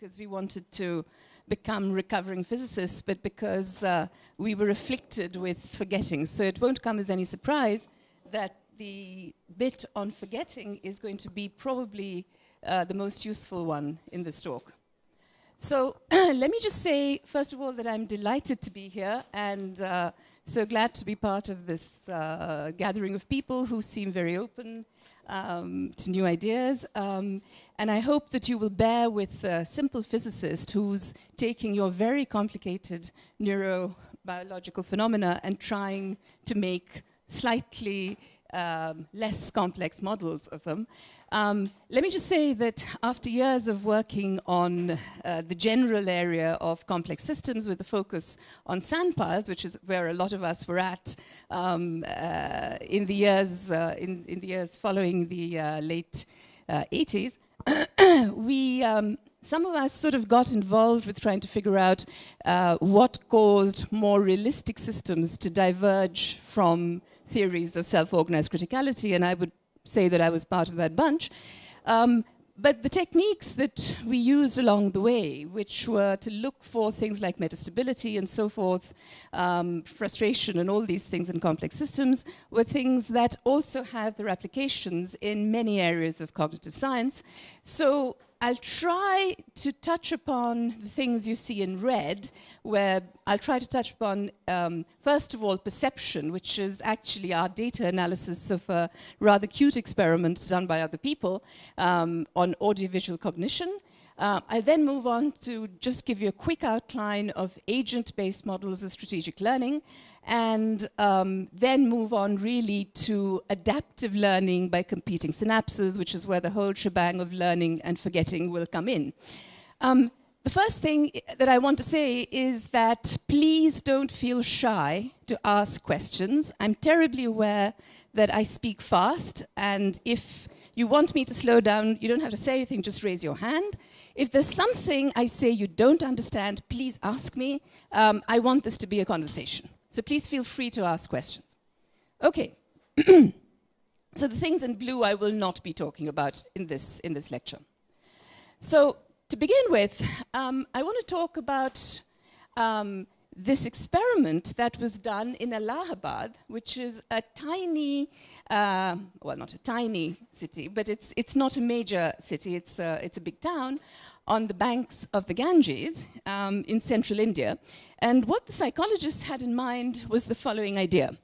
because we wanted to become recovering physicists, but because we were afflicted with forgetting. So it won't come as any surprise that the bit on forgetting is going to be probably the most useful one in this talk. So let me just say, first of all, that I'm delighted to be here and so glad to be part of this gathering of people who seem very open to new ideas. And I hope that you will bear with a simple physicist who's taking your very complicated neurobiological phenomena and trying to make slightly less complex models of them. Let me just say that after years of working on the general area of complex systems with the focus on sand piles, which is where a lot of us were at in the years following the late 80s, some of us sort of got involved with trying to figure out what caused more realistic systems to diverge from theories of self-organized criticality, and I would say that I was part of that bunch. But the techniques that we used along the way, which were to look for things like metastability and so forth, frustration and all these things in complex systems, were things that also have their applications in many areas of cognitive science. So I'll try to touch upon the things you see in red, where I'll try to touch upon, first of all, perception, which is actually our data analysis of a rather cute experiment done by other people on audiovisual cognition. I then move on to just give you a quick outline of agent-based models of strategic learning, and then move on really to adaptive learning by competing synapses, which is where the whole shebang of learning and forgetting will come in. The first thing that I want to say is that please don't feel shy to ask questions. I'm terribly aware that I speak fast, and if you want me to slow down, you don't have to say anything, just raise your hand. If there's something I say you don't understand, please ask me. I want this to be a conversation. So please feel free to ask questions. Okay. So the things in blue I will not be talking about in this lecture. So to begin with, I want to talk about this experiment that was done in Allahabad, which is a tiny, well, not a tiny city, but it's not a major city. It's a big town on the banks of the Ganges in central India. And what the psychologists had in mind was the following idea.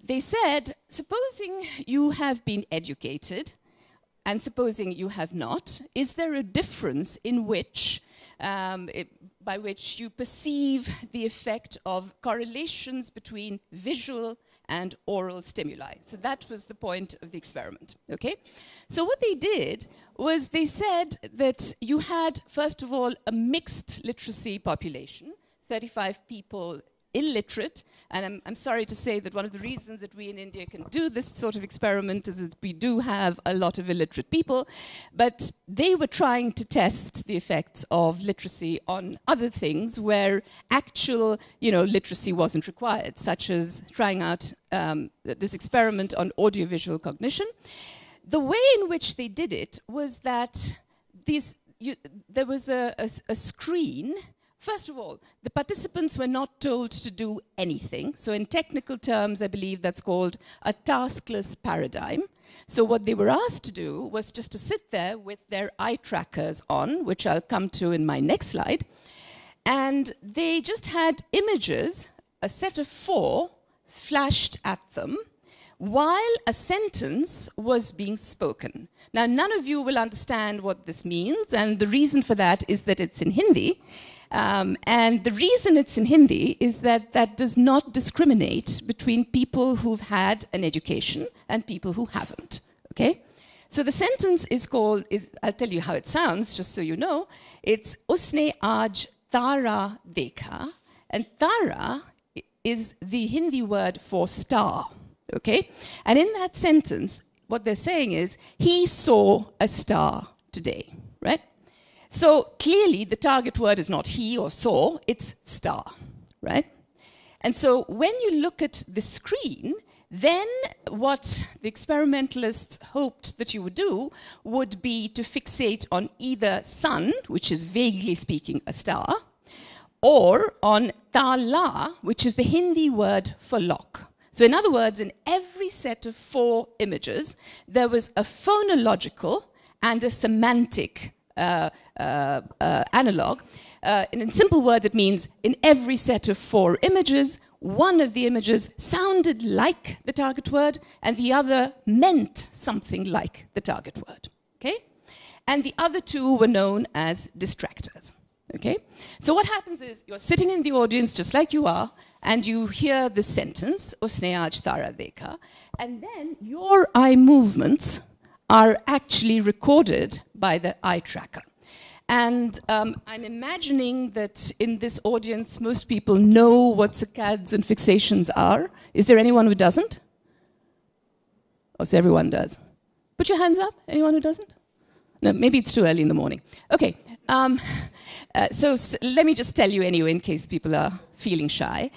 They said, supposing you have been educated, and supposing you have not, is there a difference in which by which you perceive the effect of correlations between visual and oral stimuli? So that was the point of the experiment, okay? So what they did was they said that you had, first of all, a mixed literacy population, 35 people illiterate, and I'm sorry to say that one of the reasons that we in India can do this sort of experiment is that we do have a lot of illiterate people, but they were trying to test the effects of literacy on other things where actual, literacy wasn't required, such as trying out this experiment on audiovisual cognition. The way in which they did it was that there was a screen. First of all, the participants were not told to do anything. So in technical terms, I believe that's called a taskless paradigm. So what they were asked to do was just to sit there with their eye trackers on, which I'll come to in my next slide. And they just had images, a set of 4, flashed at them while a sentence was being spoken. Now, none of you will understand what this means, and the reason for that is that it's in Hindi. And the reason it's in Hindi is that that does not discriminate between people who've had an education and people who haven't, okay? So the sentence I'll tell you how it sounds, just so you know. It's Usne aaj tara dekha, and tara is the Hindi word for star, okay? And in that sentence, what they're saying is, he saw a star today, right? So clearly the target word is not he or saw, it's star, right? And so when you look at the screen, Then what the experimentalists hoped that you would do would be to fixate on either sun, which is vaguely speaking a star, or on tala, which is the Hindi word for lock. So in other words, in every set of 4 images, there was a phonological and a semantic analog. And in simple words, it means in every set of 4 images, one of the images sounded like the target word and the other meant something like the target word, okay? And the other 2 were known as distractors, okay? So what happens is you're sitting in the audience just like you are and you hear the sentence, Usne aaj tara dekha, and then your eye movements are actually recorded by the eye tracker. And I'm imagining that in this audience, most people know what saccades and fixations are. Is there anyone who doesn't? Oh, so everyone does. Put your hands up, anyone who doesn't? No, maybe it's too early in the morning. Okay, so let me just tell you anyway, in case people are feeling shy.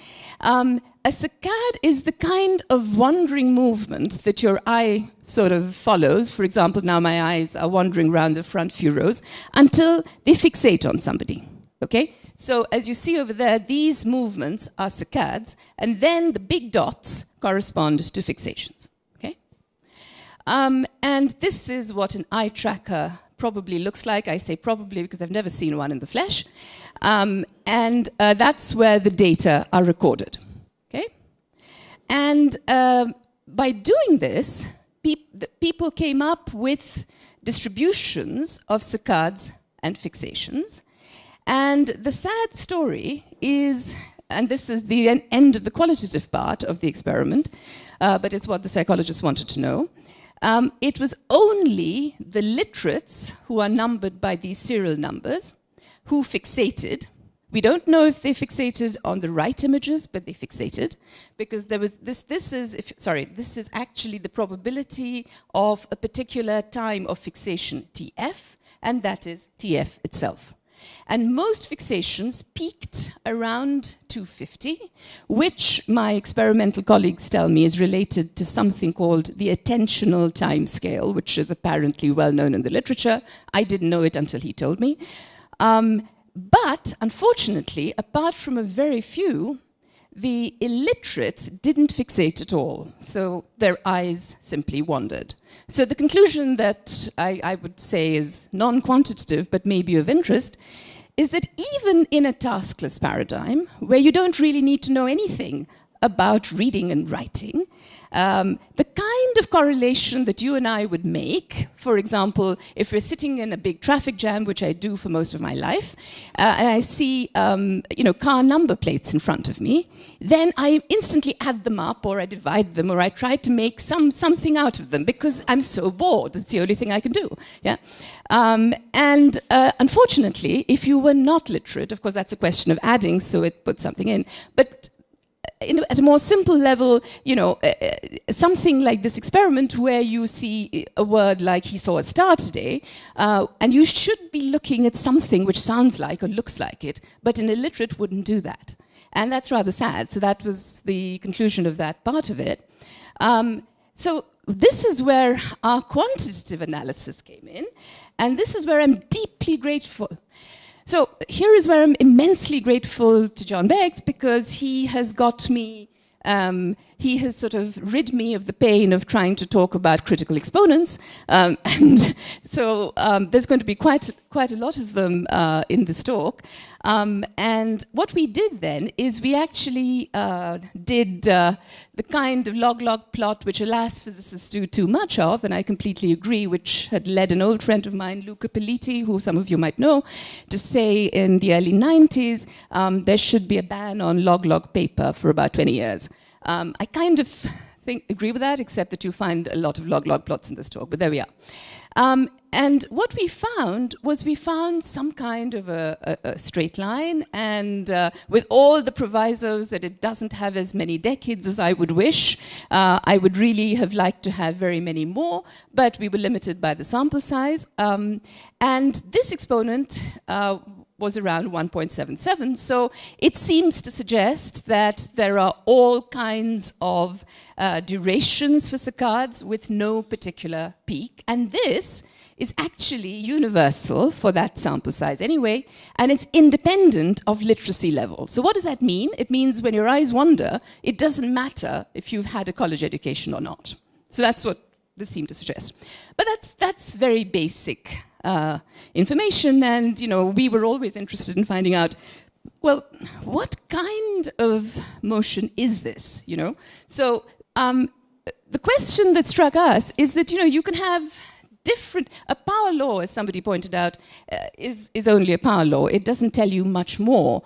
A saccade is the kind of wandering movement that your eye sort of follows. For example, now my eyes are wandering around the front few rows until they fixate on somebody, okay? So as you see over there, these movements are saccades, and then the big dots correspond to fixations, okay? And this is what an eye tracker probably looks like. I say probably because I've never seen one in the flesh. And that's where the data are recorded. Okay? And by doing this, people came up with distributions of saccades and fixations. And the sad story is, and this is the end of the qualitative part of the experiment, but it's what the psychologists wanted to know. It was only the literates who are numbered by these serial numbers who fixated. We don't know if they fixated on the right images, but they fixated because there was this is actually the probability of a particular time of fixation, TF, and that is TF itself. And most fixations peaked around 250, which my experimental colleagues tell me is related to something called the attentional time scale, which is apparently well known in the literature. I didn't know it until he told me. But unfortunately, apart from a very few, the illiterates didn't fixate at all. So their eyes simply wandered. So the conclusion that I would say is non-quantitative, but maybe of interest, is that even in a taskless paradigm, where you don't really need to know anything about reading and writing, the kind of correlation that you and I would make, for example, if we're sitting in a big traffic jam, which I do for most of my life, and I see car number plates in front of me, then I instantly add them up, or I divide them, or I try to make something out of them because I'm so bored. It's the only thing I can do. Yeah, unfortunately, if you were not literate, of course, that's a question of adding, so it puts something in, but at a more simple level, something like this experiment where you see a word like he saw a star today, and you should be looking at something which sounds like or looks like it, but an illiterate wouldn't do that. And that's rather sad. So that was the conclusion of that part of it. So this is where our quantitative analysis came in, and this is where I'm deeply grateful. So here is where I'm immensely grateful to John Beggs, because he has got me, he has sort of rid me of the pain of trying to talk about critical exponents. And so there's going to be quite a lot of them in this talk. And what we did then is we actually did the kind of log-log plot, which alas physicists do too much of, and I completely agree, which had led an old friend of mine, Luca Peliti, who some of you might know, to say in the early 90s, there should be a ban on log-log paper for about 20 years. I kind of agree with that, except that you find a lot of log-log plots in this talk, but there we are. And what we found was some kind of a straight line, and with all the provisos that it doesn't have as many decades as I would wish. I would really have liked to have very many more, but we were limited by the sample size. And this exponent was around 1.77. So it seems to suggest that there are all kinds of durations for saccades with no particular peak. And this is actually universal for that sample size anyway, and it's independent of literacy level. So what does that mean? It means when your eyes wander, it doesn't matter if you've had a college education or not. So that's what this seemed to suggest. But that's very basic information, and we were always interested in finding out, well, what kind of motion is this? So the question that struck us is that you can have a power law, as somebody pointed out, is only a power law. It doesn't tell you much more.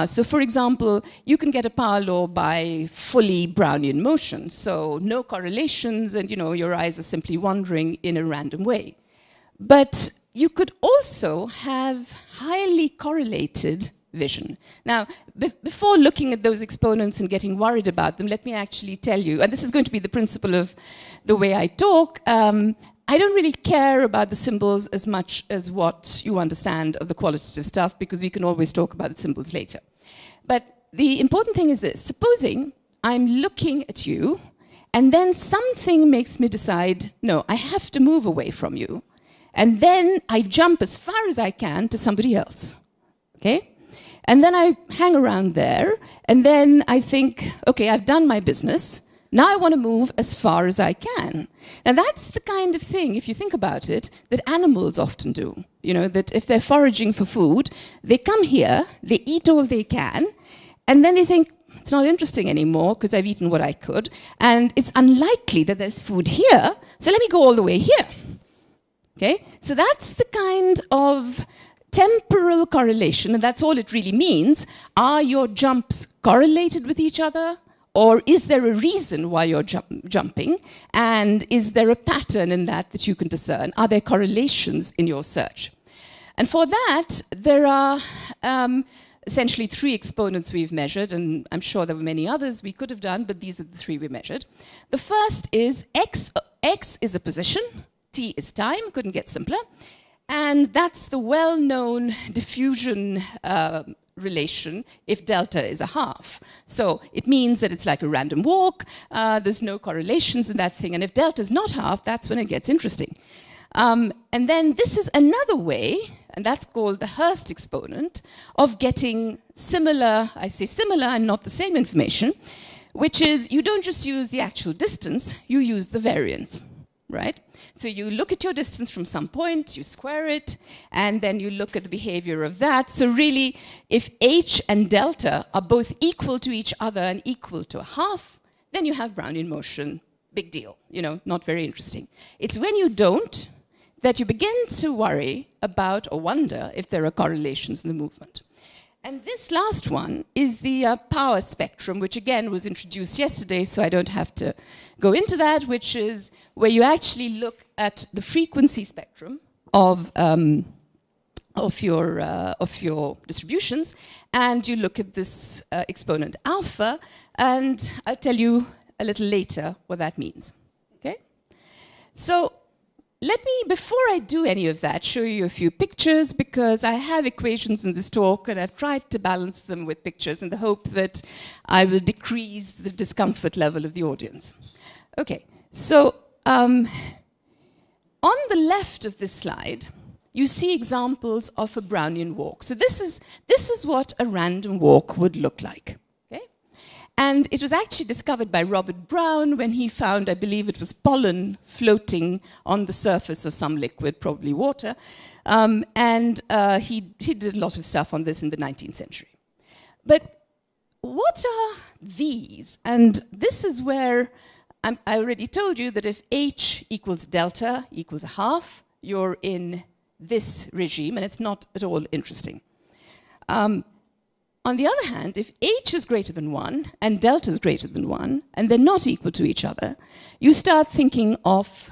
So for example, you can get a power law by fully Brownian motion. So no correlations, and your eyes are simply wandering in a random way. But you could also have highly correlated vision. Now, before looking at those exponents and getting worried about them, let me actually tell you, and this is going to be the principle of the way I talk, I don't really care about the symbols as much as what you understand of the qualitative stuff, because we can always talk about the symbols later. But the important thing is this. Supposing I'm looking at you, and then something makes me decide, no, I have to move away from you. And then I jump as far as I can to somebody else. Okay? And then I hang around there, and then I think, okay, I've done my business. Now I want to move as far as I can. Now that's the kind of thing, if you think about it, that animals often do. That if they're foraging for food, they come here, they eat all they can, and then they think, it's not interesting anymore because I've eaten what I could, and it's unlikely that there's food here, so let me go all the way here. Okay? So that's the kind of temporal correlation, and that's all it really means. Are your jumps correlated with each other? Or is there a reason why you're jumping? And is there a pattern in that you can discern? Are there correlations in your search? And for that, there are essentially 3 exponents we've measured, and I'm sure there were many others we could have done, but these are the 3 we measured. The first is x. X is a position, t is time, couldn't get simpler. And that's the well-known diffusion relation if delta is a half. So it means that it's like a random walk, there's no correlations in that thing, and if delta is not half, that's when it gets interesting. And then this is another way, and that's called the Hurst exponent, of getting similar, I say similar and not the same information, which is you don't just use the actual distance, you use the variance, right? So you look at your distance from some point, you square it, and then you look at the behavior of that. So really, if h and delta are both equal to each other and equal to a half, then you have Brownian motion. Big deal, not very interesting. It's when you don't that you begin to worry about or wonder if there are correlations in the movement. And this last one is the power spectrum, which again was introduced yesterday, so I don't have to go into that, which is where you actually look at the frequency spectrum of your distributions, and you look at this exponent alpha, and I'll tell you a little later what that means. Okay? So let me, before I do any of that, show you a few pictures, because I have equations in this talk and I've tried to balance them with pictures in the hope that I will decrease the discomfort level of the audience. Okay, so on the left of this slide, you see examples of a Brownian walk. So this is what a random walk would look like. And it was actually discovered by Robert Brown when he found, I believe it was pollen floating on the surface of some liquid, probably water. He did a lot of stuff on this in the 19th century. But what are these? And this is where I already told you that if h equals delta equals a half, you're in this regime, and it's not at all interesting. On the other hand, if h is greater than 1 and delta is greater than 1, and they're not equal to each other, you start thinking of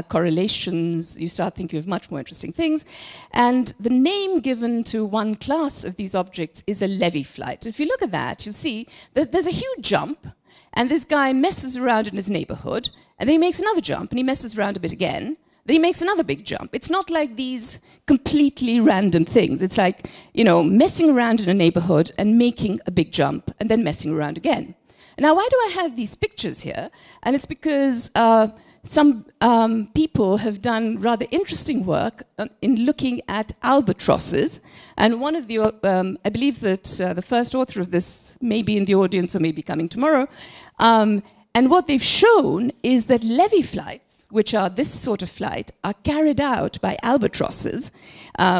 correlations, you start thinking of much more interesting things. And the name given to one class of these objects is a levy flight. If you look at that, you'll see that there's a huge jump, and this guy messes around in his neighborhood, and then he makes another jump, and he messes around a bit again. then he makes another big jump. It's not like these completely random things. It's like, you know, messing around in a neighborhood and making a big jump and then messing around again. Now, why do I have these pictures here? And it's because some people have done rather interesting work in looking at albatrosses. And one of the, I believe that the first author of this may be in the audience or may be coming tomorrow. And what they've shown is that levee flights, which are this sort of flight, are carried out by albatrosses,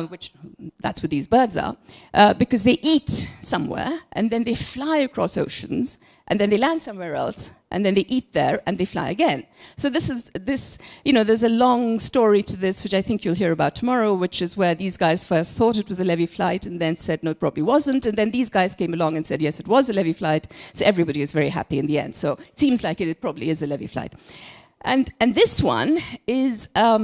which that's what these birds are, because they eat somewhere and then they fly across oceans and then they land somewhere else and then they eat there and they fly again. So you know, there's a long story to this, which I think you'll hear about tomorrow, which is where these guys first thought it was a levee flight and then said, no, it probably wasn't. And then these guys came along and said, yes, it was a levee flight. So everybody was very happy in the end. So it seems like it probably is a levee flight. And this one is a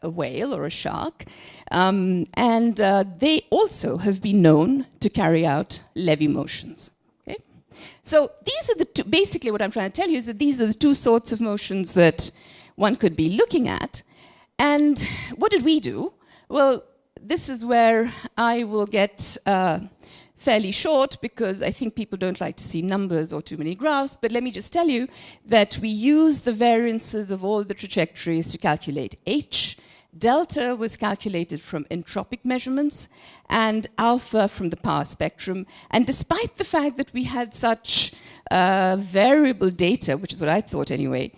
whale or a shark. And they also have been known to carry out levee motions. Okay? So these are the two, basically what I'm trying to tell you is that these are the two sorts of motions that one could be looking at. And what did we do? Well, this is where I will get fairly short because I think people don't like to see numbers or too many graphs, but let me just tell you that we use the variances of all the trajectories to calculate h. Delta was calculated from entropic measurements and alpha from the power spectrum. And despite the fact that we had such variable data, which is what I thought anyway,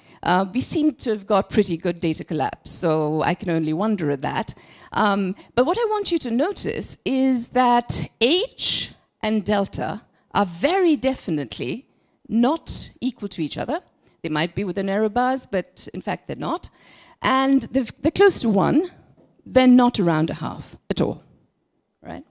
we seem to have got pretty good data collapse. So I can only wonder at that. But what I want you to notice is that h and delta are very definitely not equal to each other. They might be within error bars, but in fact they're not. And they're close to 1. They're not around a half at all, right?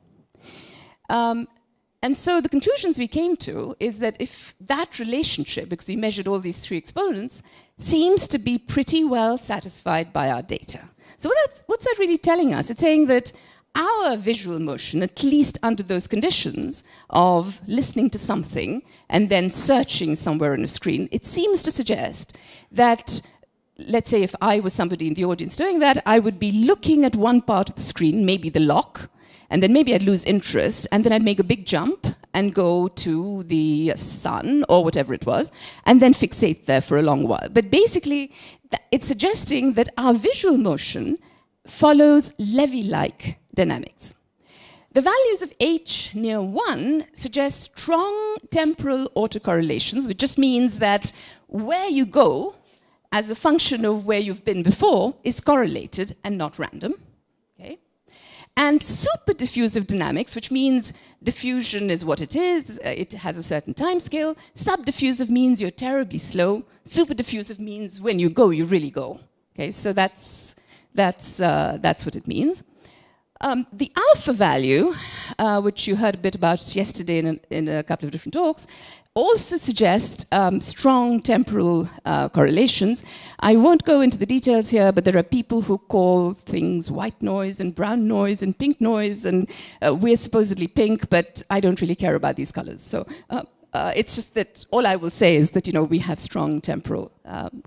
And so the conclusions we came to is that if that relationship, because we measured all these 3 exponents, seems to be pretty well satisfied by our data. So what's that really telling us? It's saying that our visual motion, at least under those conditions of listening to something and then searching somewhere on a screen, it seems to suggest that, let's say if I was somebody in the audience doing that, I would be looking at one part of the screen, maybe the lock, and then maybe I'd lose interest, and then I'd make a big jump and go to the sun or whatever it was, and then fixate there for a long while. But basically, it's suggesting that our visual motion follows levee-like dynamics. The values of h near 1 suggest strong temporal autocorrelations, which just means that where you go as a function of where you've been before is correlated and not random. Okay? And super diffusive dynamics, which means diffusion is what it is, it has a certain time scale. Subdiffusive means you're terribly slow. Super diffusive means when you go, you really go. Okay, so that's what it means. The alpha value, which you heard a bit about yesterday in a couple of different talks, also suggests strong temporal correlations. I won't go into the details here, but there are people who call things white noise and brown noise and pink noise, and we're supposedly pink, but I don't really care about these colors. So it's just that all I will say is that, you know, we have strong temporal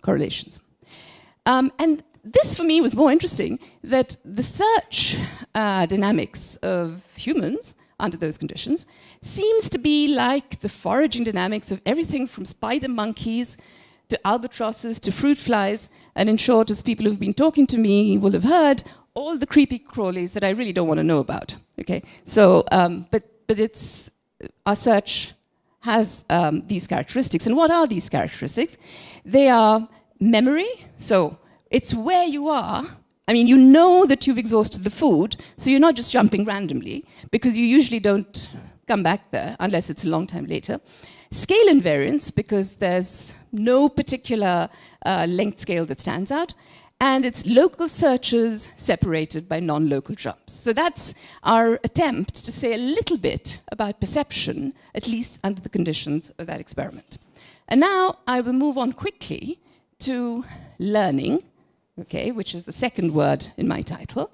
correlations. And this, for me, was more interesting, that the search dynamics of humans under those conditions seems to be like the foraging dynamics of everything from spider monkeys to albatrosses to fruit flies, and in short, as people who've been talking to me will have heard, all the creepy crawlies that I really don't want to know about. Okay, so but it's our search has these characteristics, and what are these characteristics? They are memory, so it's where you are. I mean, you know that you've exhausted the food, so you're not just jumping randomly, because you usually don't come back there unless it's a long time later. Scale invariance, because there's no particular length scale that stands out. And it's local searches separated by non-local jumps. So that's our attempt to say a little bit about perception, at least under the conditions of that experiment. And now I will move on quickly to learning, okay, which is the second word in my title.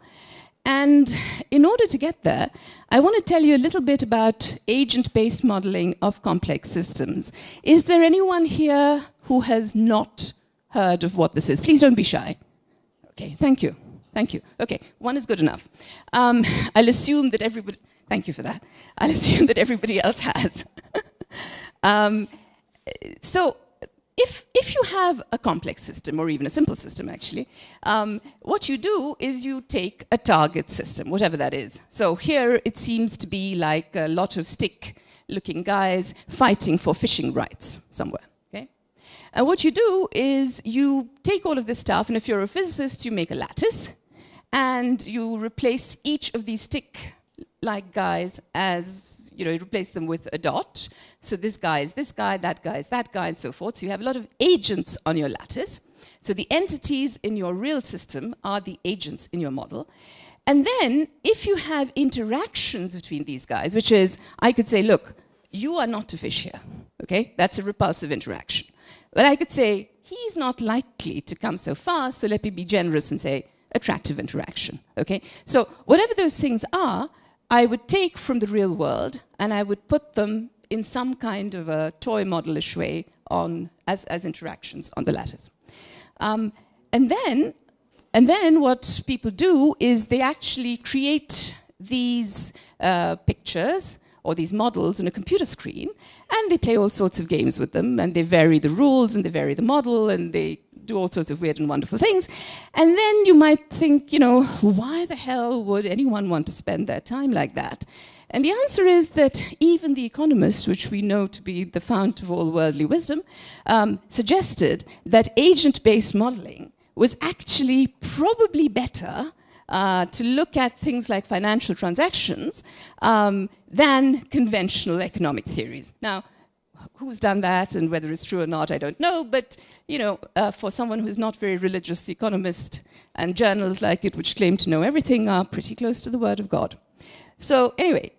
And in order to get there, I want to tell you a little bit about agent-based modeling of complex systems. Is there anyone here who has not heard of what this is? Please don't be shy. Okay, thank you. Thank you. Okay, one is good enough. I'll assume that everybody, thank you for that. I'll assume that everybody else has. So if you have a complex system, or even a simple system actually, what you do is you take a target system, whatever that is. So here it seems to be like a lot of stick-looking guys fighting for fishing rights somewhere. And what you do is you take all of this stuff, and if you're a physicist, you make a lattice, and you replace each of these stick-like guys as, you replace them with a dot. So this guy is this guy, that guy is that guy, and so forth. So you have a lot of agents on your lattice. So the entities in your real system are the agents in your model. And then, if you have interactions between these guys, which is, I could say, look, you are not to fish here, okay? That's a repulsive interaction. But I could say, he's not likely to come so fast, so let me be generous and say, attractive interaction, okay? So whatever those things are, I would take from the real world, and I would put them in some kind of a toy model-ish way as interactions on the lattice. And then what people do is they actually create these pictures or these models on a computer screen, and they play all sorts of games with them, and they vary the rules, and they vary the model, and they do all sorts of weird and wonderful things. And then you might think, why the hell would anyone want to spend their time like that? And the answer is that even the economists, which we know to be the fount of all worldly wisdom, suggested that agent-based modeling was actually probably better to look at things like financial transactions than conventional economic theories. Now, who's done that and whether it's true or not, I don't know. But, for someone who's not very religious, The Economist and journals like it, which claim to know everything, are pretty close to the word of God. So anyway,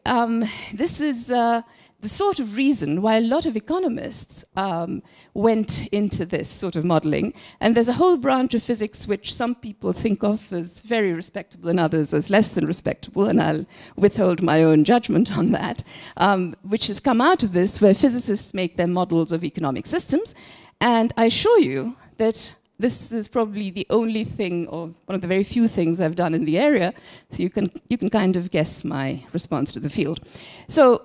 this is the sort of reason why a lot of economists went into this sort of modeling. And there's a whole branch of physics which some people think of as very respectable and others as less than respectable, and I'll withhold my own judgment on that, which has come out of this, where physicists make their models of economic systems. And I assure you that this is probably the only thing, or one of the very few things I've done in the area, so you can kind of guess my response to the field. So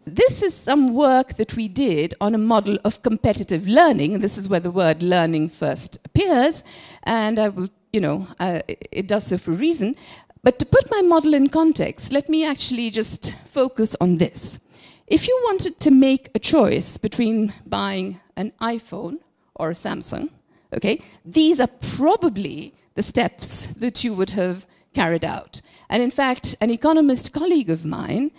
this is some work that we did on a model of competitive learning, and this is where the word learning first appears, and I will, it does so for a reason. But to put my model in context, let me actually just focus on this. If you wanted to make a choice between buying an iPhone or a Samsung, okay, these are probably the steps that you would have carried out. And in fact, an economist colleague of mine,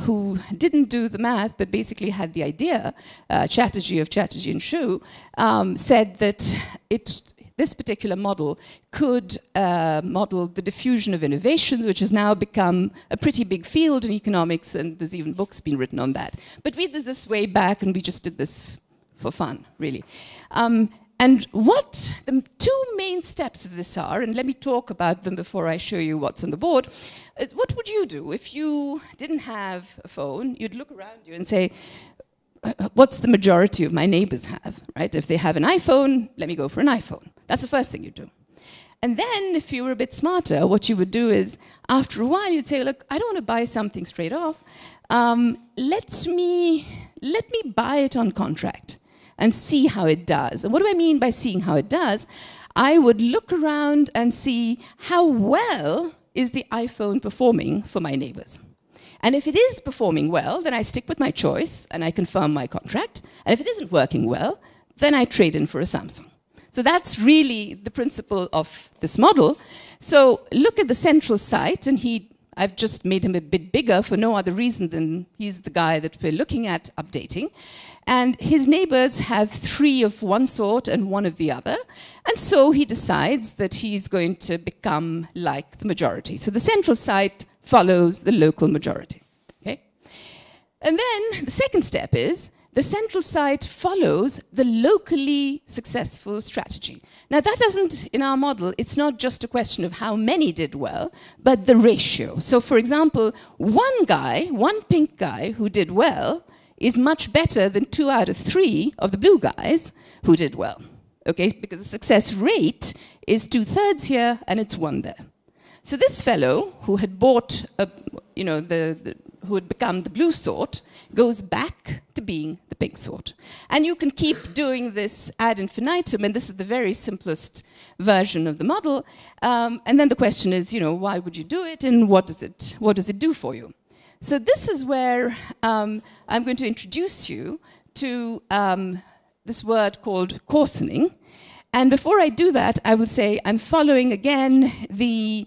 who didn't do the math but basically had the idea, Chatterjee of Chatterjee and Shue, said that this particular model could model the diffusion of innovations, which has now become a pretty big field in economics, and there's even books been written on that. But we did this way back, and we just did this for fun, really. And what the two main steps of this are, and let me talk about them before I show you what's on the board. What would you do if you didn't have a phone? You'd look around you and say, what's the majority of my neighbors have, right? If they have an iPhone, let me go for an iPhone. That's the first thing you'd do. And then, if you were a bit smarter, what you would do is, after a while, you'd say, look, I don't want to buy something straight off. Let me buy it on contract and see how it does. And what do I mean by seeing how it does? I would look around and see how well is the iPhone performing for my neighbors. And if it is performing well, then I stick with my choice and I confirm my contract. And if it isn't working well, then I trade in for a Samsung. So that's really the principle of this model. So look at the central site, and I've just made him a bit bigger for no other reason than he's the guy that we're looking at updating. And his neighbors have 3 of one sort and 1 of the other. And so he decides that he's going to become like the majority. So the central site follows the local majority. Okay? And then the second step is the central site follows the locally successful strategy. Now that doesn't, in our model, it's not just a question of how many did well, but the ratio. So for example, one pink guy who did well is much better than 2 out of 3 of the blue guys who did well. Okay, because the success rate is 2/3 here, and it's 1 there. So this fellow, who had bought, who had become the blue sort, goes back to being the pink sort. And you can keep doing this ad infinitum, and this is the very simplest version of the model. And then the question is, why would you do it, and what does it do for you? So this is where I'm going to introduce you to this word called coarsening. And before I do that, I will say I'm following again the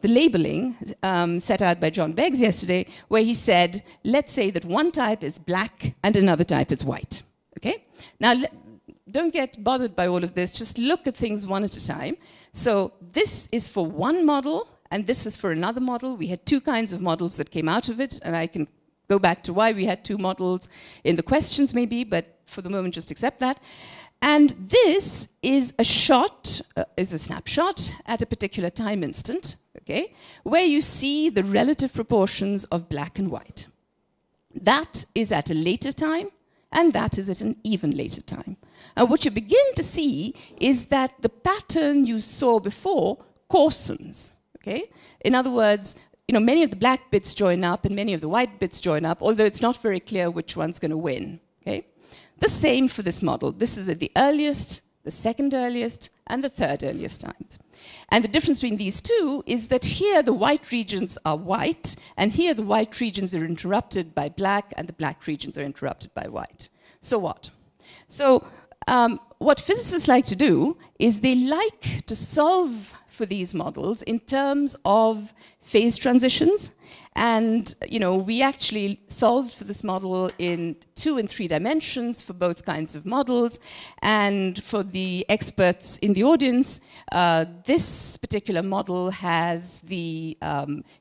labeling set out by John Beggs yesterday, where he said, let's say that one type is black and another type is white. Okay? Now, don't get bothered by all of this. Just look at things one at a time. So this is for one model, and this is for another model. We had 2 kinds of models that came out of it, and I can go back to why we had 2 models in the questions maybe, but for the moment, just accept that. And this is a snapshot at a particular time instant, okay, where you see the relative proportions of black and white. That is at a later time, and that is at an even later time. And what you begin to see is that the pattern you saw before coarsens, okay? In other words, many of the black bits join up and many of the white bits join up, although it's not very clear which one's going to win, okay? The same for this model. This is at the earliest, the second earliest, and the third earliest times. And the difference between these 2 is that here the white regions are white, and here the white regions are interrupted by black, and the black regions are interrupted by white. So what? So what physicists like to do is they like to solve for these models in terms of phase transitions. And, we actually solved for this model in 2 and 3 dimensions for both kinds of models. And for the experts in the audience, this particular model has the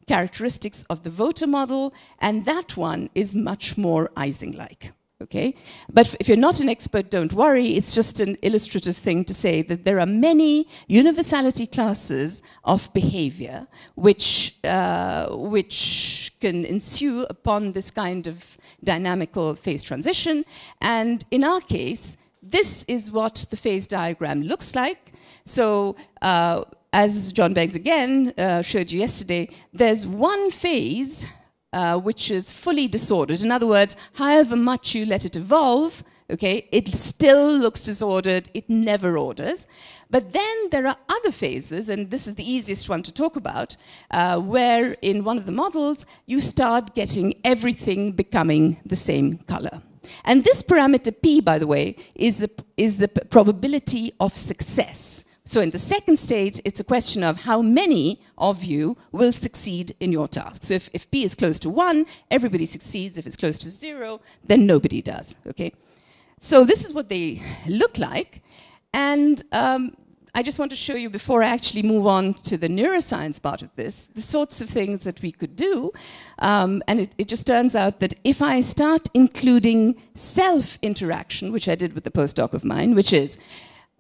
characteristics of the voter model, and that one is much more Ising-like. Okay? But if you're not an expert, don't worry. It's just an illustrative thing to say that there are many universality classes of behavior which can ensue upon this kind of dynamical phase transition. And in our case, this is what the phase diagram looks like. So as John Beggs again showed you yesterday, there's one phase which is fully disordered. In other words, however much you let it evolve, okay, it still looks disordered, it never orders. But then there are other phases, and this is the easiest one to talk about, where in one of the models, you start getting everything becoming the same color. And this parameter P, by the way, is the probability of success. So in the second stage, it's a question of how many of you will succeed in your task. So if P is close to 1, everybody succeeds. If it's close to 0, then nobody does, okay? So this is what they look like. And I just want to show you, before I actually move on to the neuroscience part of this, the sorts of things that we could do. And it just turns out that if I start including self-interaction, which I did with the postdoc of mine, which is,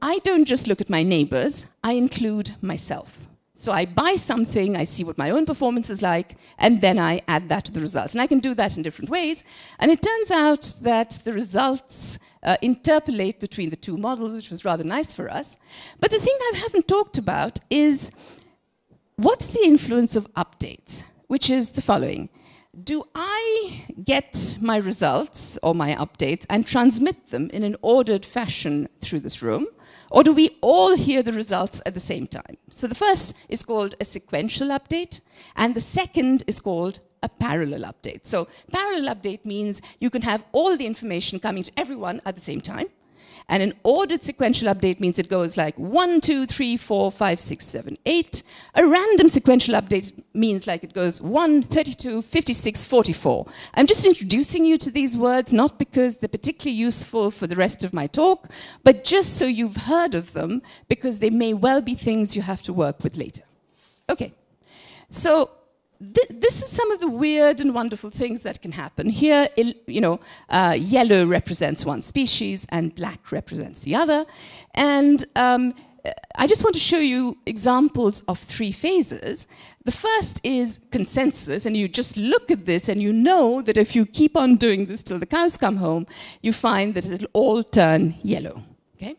I don't just look at my neighbors, I include myself. So I buy something, I see what my own performance is like, and then I add that to the results. And I can do that in different ways. And it turns out that the results interpolate between the 2 models, which was rather nice for us. But the thing I haven't talked about is, what's the influence of updates? Which is the following. Do I get my results or my updates and transmit them in an ordered fashion through this room? Or do we all hear the results at the same time? So the first is called a sequential update, and the second is called a parallel update. So parallel update means you can have all the information coming to everyone at the same time. And an ordered sequential update means it goes like 1, 2, 3, 4, 5, 6, 7, 8. A random sequential update means like it goes 1, 32, 56, 44. I'm just introducing you to these words, not because they're particularly useful for the rest of my talk, but just so you've heard of them, because they may well be things you have to work with later. Okay, so this is some of the weird and wonderful things that can happen. Here, yellow represents one species and black represents the other. And I just want to show you examples of 3 phases. The first is consensus, and you just look at this and you know that if you keep on doing this till the cows come home, you find that it'll all turn yellow. Okay?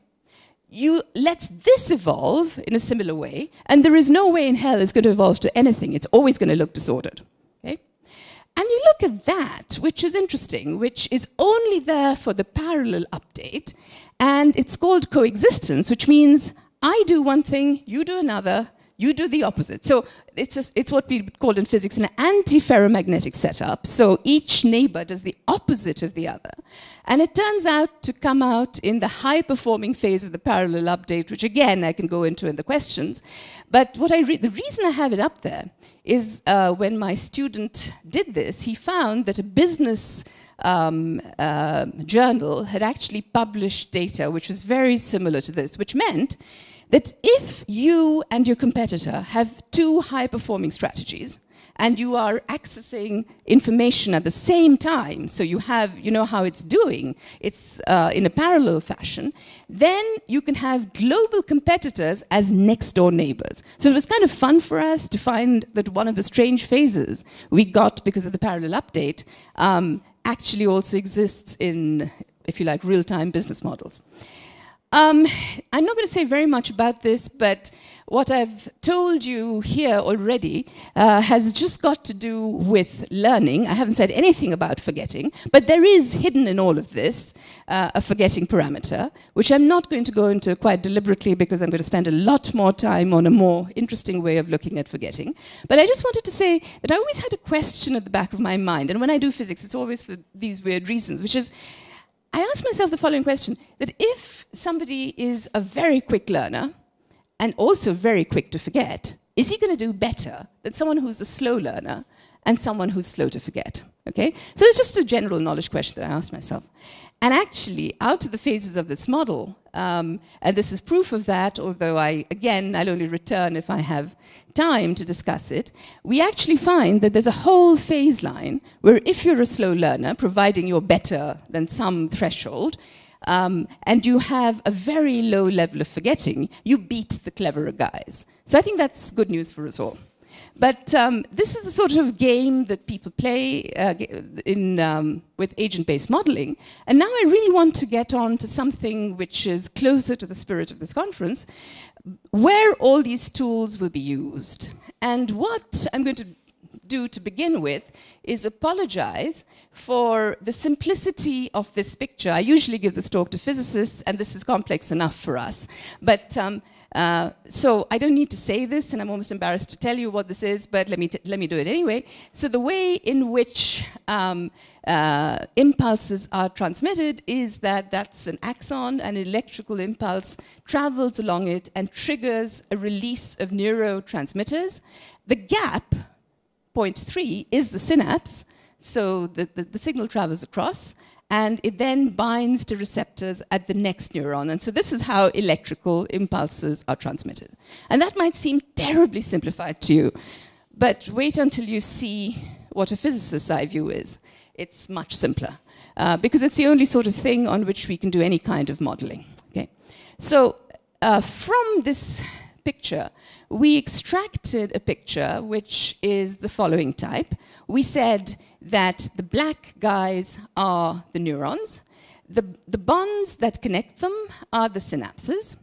you let this evolve in a similar way, and there is no way in hell it's going to evolve to anything. It's always going to look disordered. Okay? And you look at that, which is interesting, which is only there for the parallel update, and it's called coexistence, which means I do one thing, you do another, you do the opposite. So it's what we call in physics an anti-ferromagnetic setup. So each neighbor does the opposite of the other. And it turns out to come out in the high-performing phase of the parallel update, which again I can go into in the questions. But what the reason I have it up there is when my student did this, he found that a business journal had actually published data which was very similar to this, which meant that if you and your competitor have two high-performing strategies and you are accessing information at the same time, so you know how it's doing, it's in a parallel fashion, then you can have global competitors as next-door neighbors. So it was kind of fun for us to find that one of the strange phases we got because of the parallel update actually also exists in, if you like, real-time business models. I'm not going to say very much about this, but what I've told you here already has just got to do with learning. I haven't said anything about forgetting, but there is hidden in all of this a forgetting parameter, which I'm not going to go into quite deliberately because I'm going to spend a lot more time on a more interesting way of looking at forgetting. But I just wanted to say that I always had a question at the back of my mind, and when I do physics, it's always for these weird reasons, which is, I asked myself the following question, that if somebody is a very quick learner and also very quick to forget, is he going to do better than someone who's a slow learner and someone who's slow to forget? Okay? So it's just a general knowledge question that I asked myself. And actually, out of the phases of this model, and this is proof of that, although I'll only return if I have time to discuss it, we actually find that there's a whole phase line where if you're a slow learner, providing you're better than some threshold, and you have a very low level of forgetting, you beat the cleverer guys. So I think that's good news for us all. But this is the sort of game that people play with agent-based modeling. And now I really want to get on to something which is closer to the spirit of this conference, where all these tools will be used. And what I'm going to do to begin with is apologize for the simplicity of this picture. I usually give this talk to physicists, and this is complex enough for us. But so I don't need to say this, and I'm almost embarrassed to tell you what this is, but let me do it anyway. So the way in which impulses are transmitted is that that's an axon, an electrical impulse travels along it and triggers a release of neurotransmitters. The gap, point 3, is the synapse, so the signal travels across, and it then binds to receptors at the next neuron. And so this is how electrical impulses are transmitted. And that might seem terribly simplified to you, but wait until you see what a physicist's eye view is. It's much simpler, because it's the only sort of thing on which we can do any kind of modeling. Okay? So from this picture, we extracted a picture which is the following type. We said that the black guys are the neurons. The bonds that connect them are the synapses.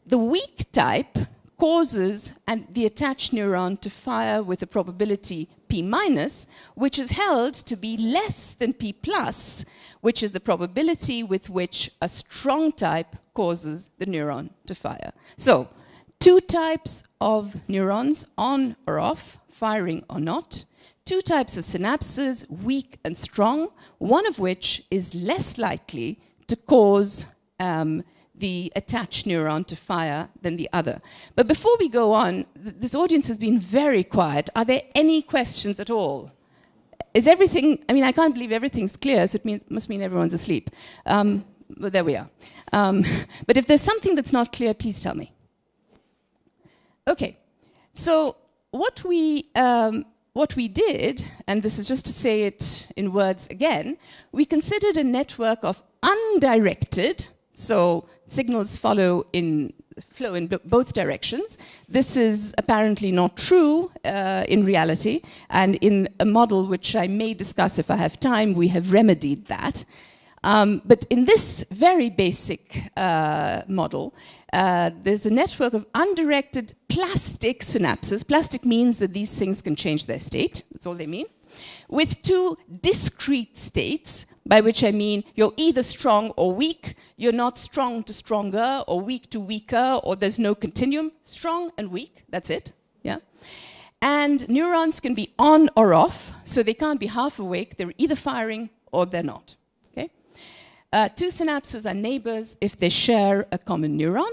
The weak type causes the attached neuron to fire with a probability P minus, which is held to be less than P plus, which is the probability with which a strong type causes the neuron to fire. So, two types of neurons, on or off, firing or not. Two types of synapses, weak and strong, one of which is less likely to cause the attached neuron to fire than the other. But before we go on, this audience has been very quiet. Are there any questions at all? Is everything, I mean, I can't believe everything's clear, so it must mean everyone's asleep. Well, there we are. But if there's something that's not clear, please tell me. Okay, so what we did, and this is just to say it in words again, we considered a network of undirected, so signals flow in both directions. This is apparently not true in reality, and in a model which I may discuss if I have time, we have remedied that. But in this very basic model, there's a network of undirected plastic synapses. Plastic means that these things can change their state. That's all they mean. With two discrete states, by which I mean you're either strong or weak. You're not strong to stronger or weak to weaker, or there's no continuum. Strong and weak, that's it. Yeah. And neurons can be on or off, so they can't be half awake. They're either firing or they're not. Okay? Two synapses are neighbors if they share a common neuron.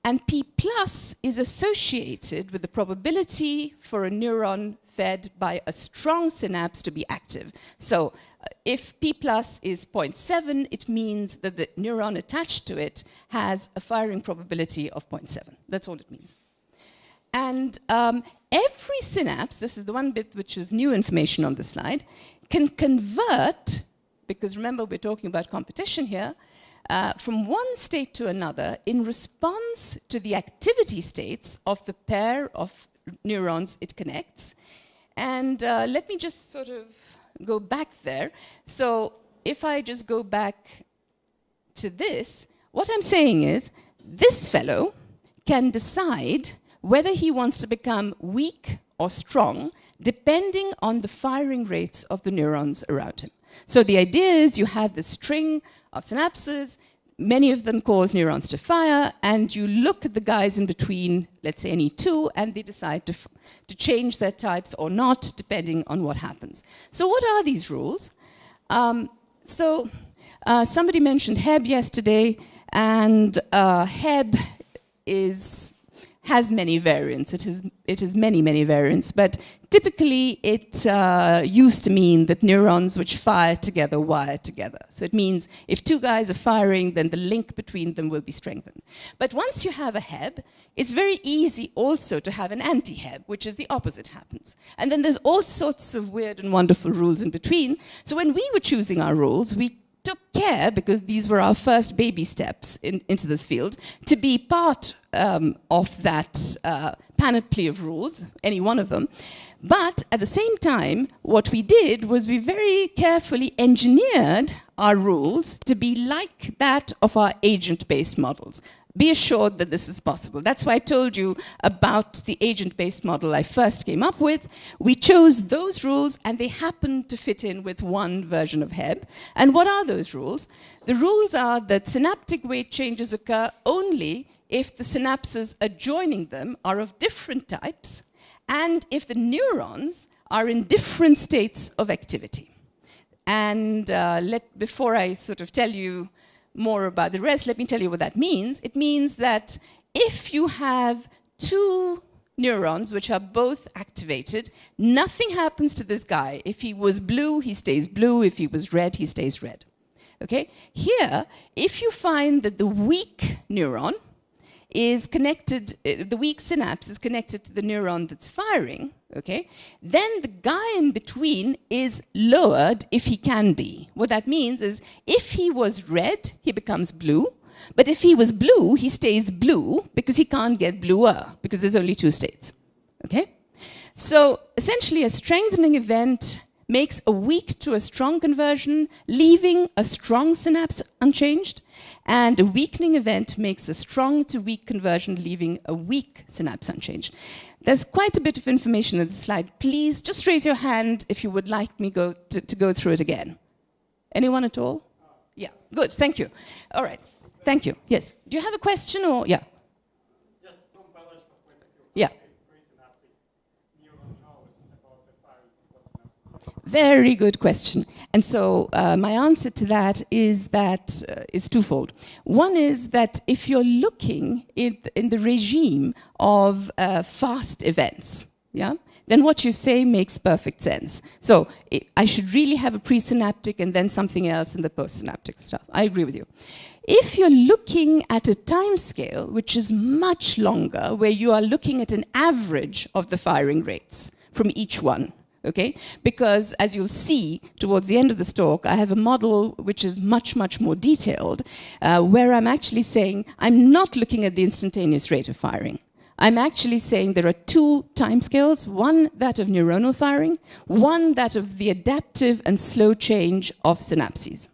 And P plus is associated with the probability for a neuron fed by a strong synapse to be active. So if P plus is 0.7, it means that the neuron attached to it has a firing probability of 0.7. That's all it means. And every synapse, this is the one bit which is new information on the slide, can convert, because remember we're talking about competition here, from one state to another in response to the activity states of the pair of neurons it connects. And let me just sort of go back there. So if I just go back to this, what I'm saying is this fellow can decide whether he wants to become weak or strong depending on the firing rates of the neurons around him. So the idea is you have this string of synapses, many of them cause neurons to fire, and you look at the guys in between, let's say any two, and they decide to change their types or not, depending on what happens. So what are these rules? Somebody mentioned Hebb yesterday, and Hebb has many variants. It has many, many variants, but typically it used to mean that neurons which fire together wire together. So it means if two guys are firing, then the link between them will be strengthened. But once you have a Hebb, it's very easy also to have an anti-Hebb, which is the opposite happens. And then there's all sorts of weird and wonderful rules in between. So when we were choosing our rules, we took care, because these were our first baby steps into this field, to be part of that panoply of rules, any one of them. But at the same time, what we did was we very carefully engineered our rules to be like that of our agent-based models. Be assured that this is possible. That's why I told you about the agent-based model I first came up with. We chose those rules, and they happened to fit in with one version of Hebb. And what are those rules? The rules are that synaptic weight changes occur only if the synapses adjoining them are of different types, and if the neurons are in different states of activity. And before I sort of tell you more about the rest, let me tell you what that means. It means that if you have two neurons which are both activated, nothing happens to this guy. If he was blue, he stays blue. If he was red, he stays red. Okay? Here, if you find that the weak neuron is connected, the weak synapse is connected to the neuron that's firing, okay, then the guy in between is lowered if he can be. What that means is if he was red, he becomes blue, but if he was blue, he stays blue because he can't get bluer, because there's only two states, okay? So essentially a strengthening event makes a weak to a strong conversion, leaving a strong synapse unchanged, and a weakening event makes a strong to weak conversion, leaving a weak synapse unchanged. There's quite a bit of information in the slide. Please just raise your hand if you would like me to go through it again. Anyone at all? Yeah, good, thank you. All right, thank you. Yes, do you have a question or, yeah? Just from biological point of view. Yeah. Very good question. And so my answer to that is twofold. One is that if you're looking in the regime of fast events, yeah, then what you say makes perfect sense. So I should really have a presynaptic and then something else in the postsynaptic stuff. I agree with you. If you're looking at a time scale which is much longer, where you are looking at an average of the firing rates from each one, okay? Because as you'll see towards the end of this talk, I have a model which is much, much more detailed, where I'm actually saying I'm not looking at the instantaneous rate of firing. I'm actually saying there are two timescales, one that of neuronal firing, one that of the adaptive and slow change of synapses.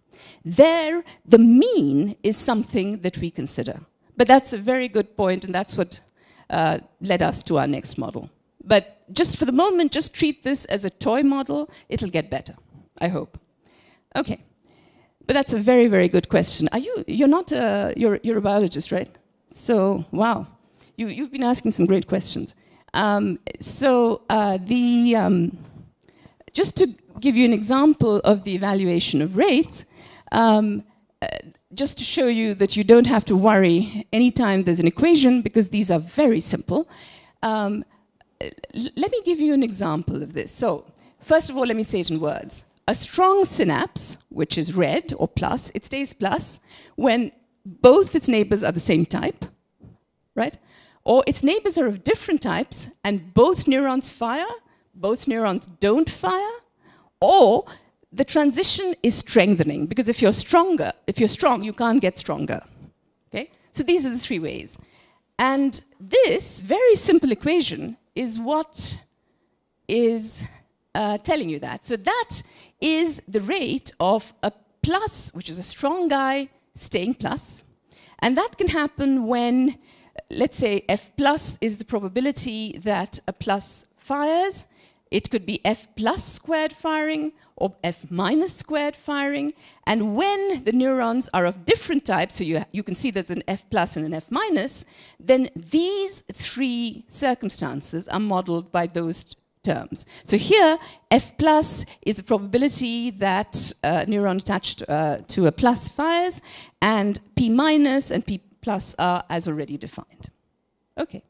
There, the mean is something that we consider. But that's a very good point, and that's what led us to our next model. But just for the moment, just treat this as a toy model. It'll get better, I hope. Okay. But that's a very, very good question. You're not you're a biologist, right? So, wow. You've been asking some great questions. Just to give you an example of the evaluation of rates, just to show you that you don't have to worry anytime there's an equation, because these are very simple. Let me give you an example of this. So, first of all, let me say it in words. A strong synapse, which is red or plus, it stays plus when both its neighbors are the same type, right? Or its neighbors are of different types and both neurons fire, both neurons don't fire, or the transition is strengthening, because if you're strong, you can't get stronger. Okay? So these are the three ways. And this very simple equation is what is telling you that. So that is the rate of a plus, which is a strong guy, staying plus. And that can happen when, let's say, F plus is the probability that a plus fires. It could be F plus squared firing or F minus squared firing. And when the neurons are of different types, so you can see there's an F plus and an F minus, then these three circumstances are modeled by those terms. So here, F plus is the probability that a neuron attached to a plus fires, and P minus and P plus are as already defined. Okay.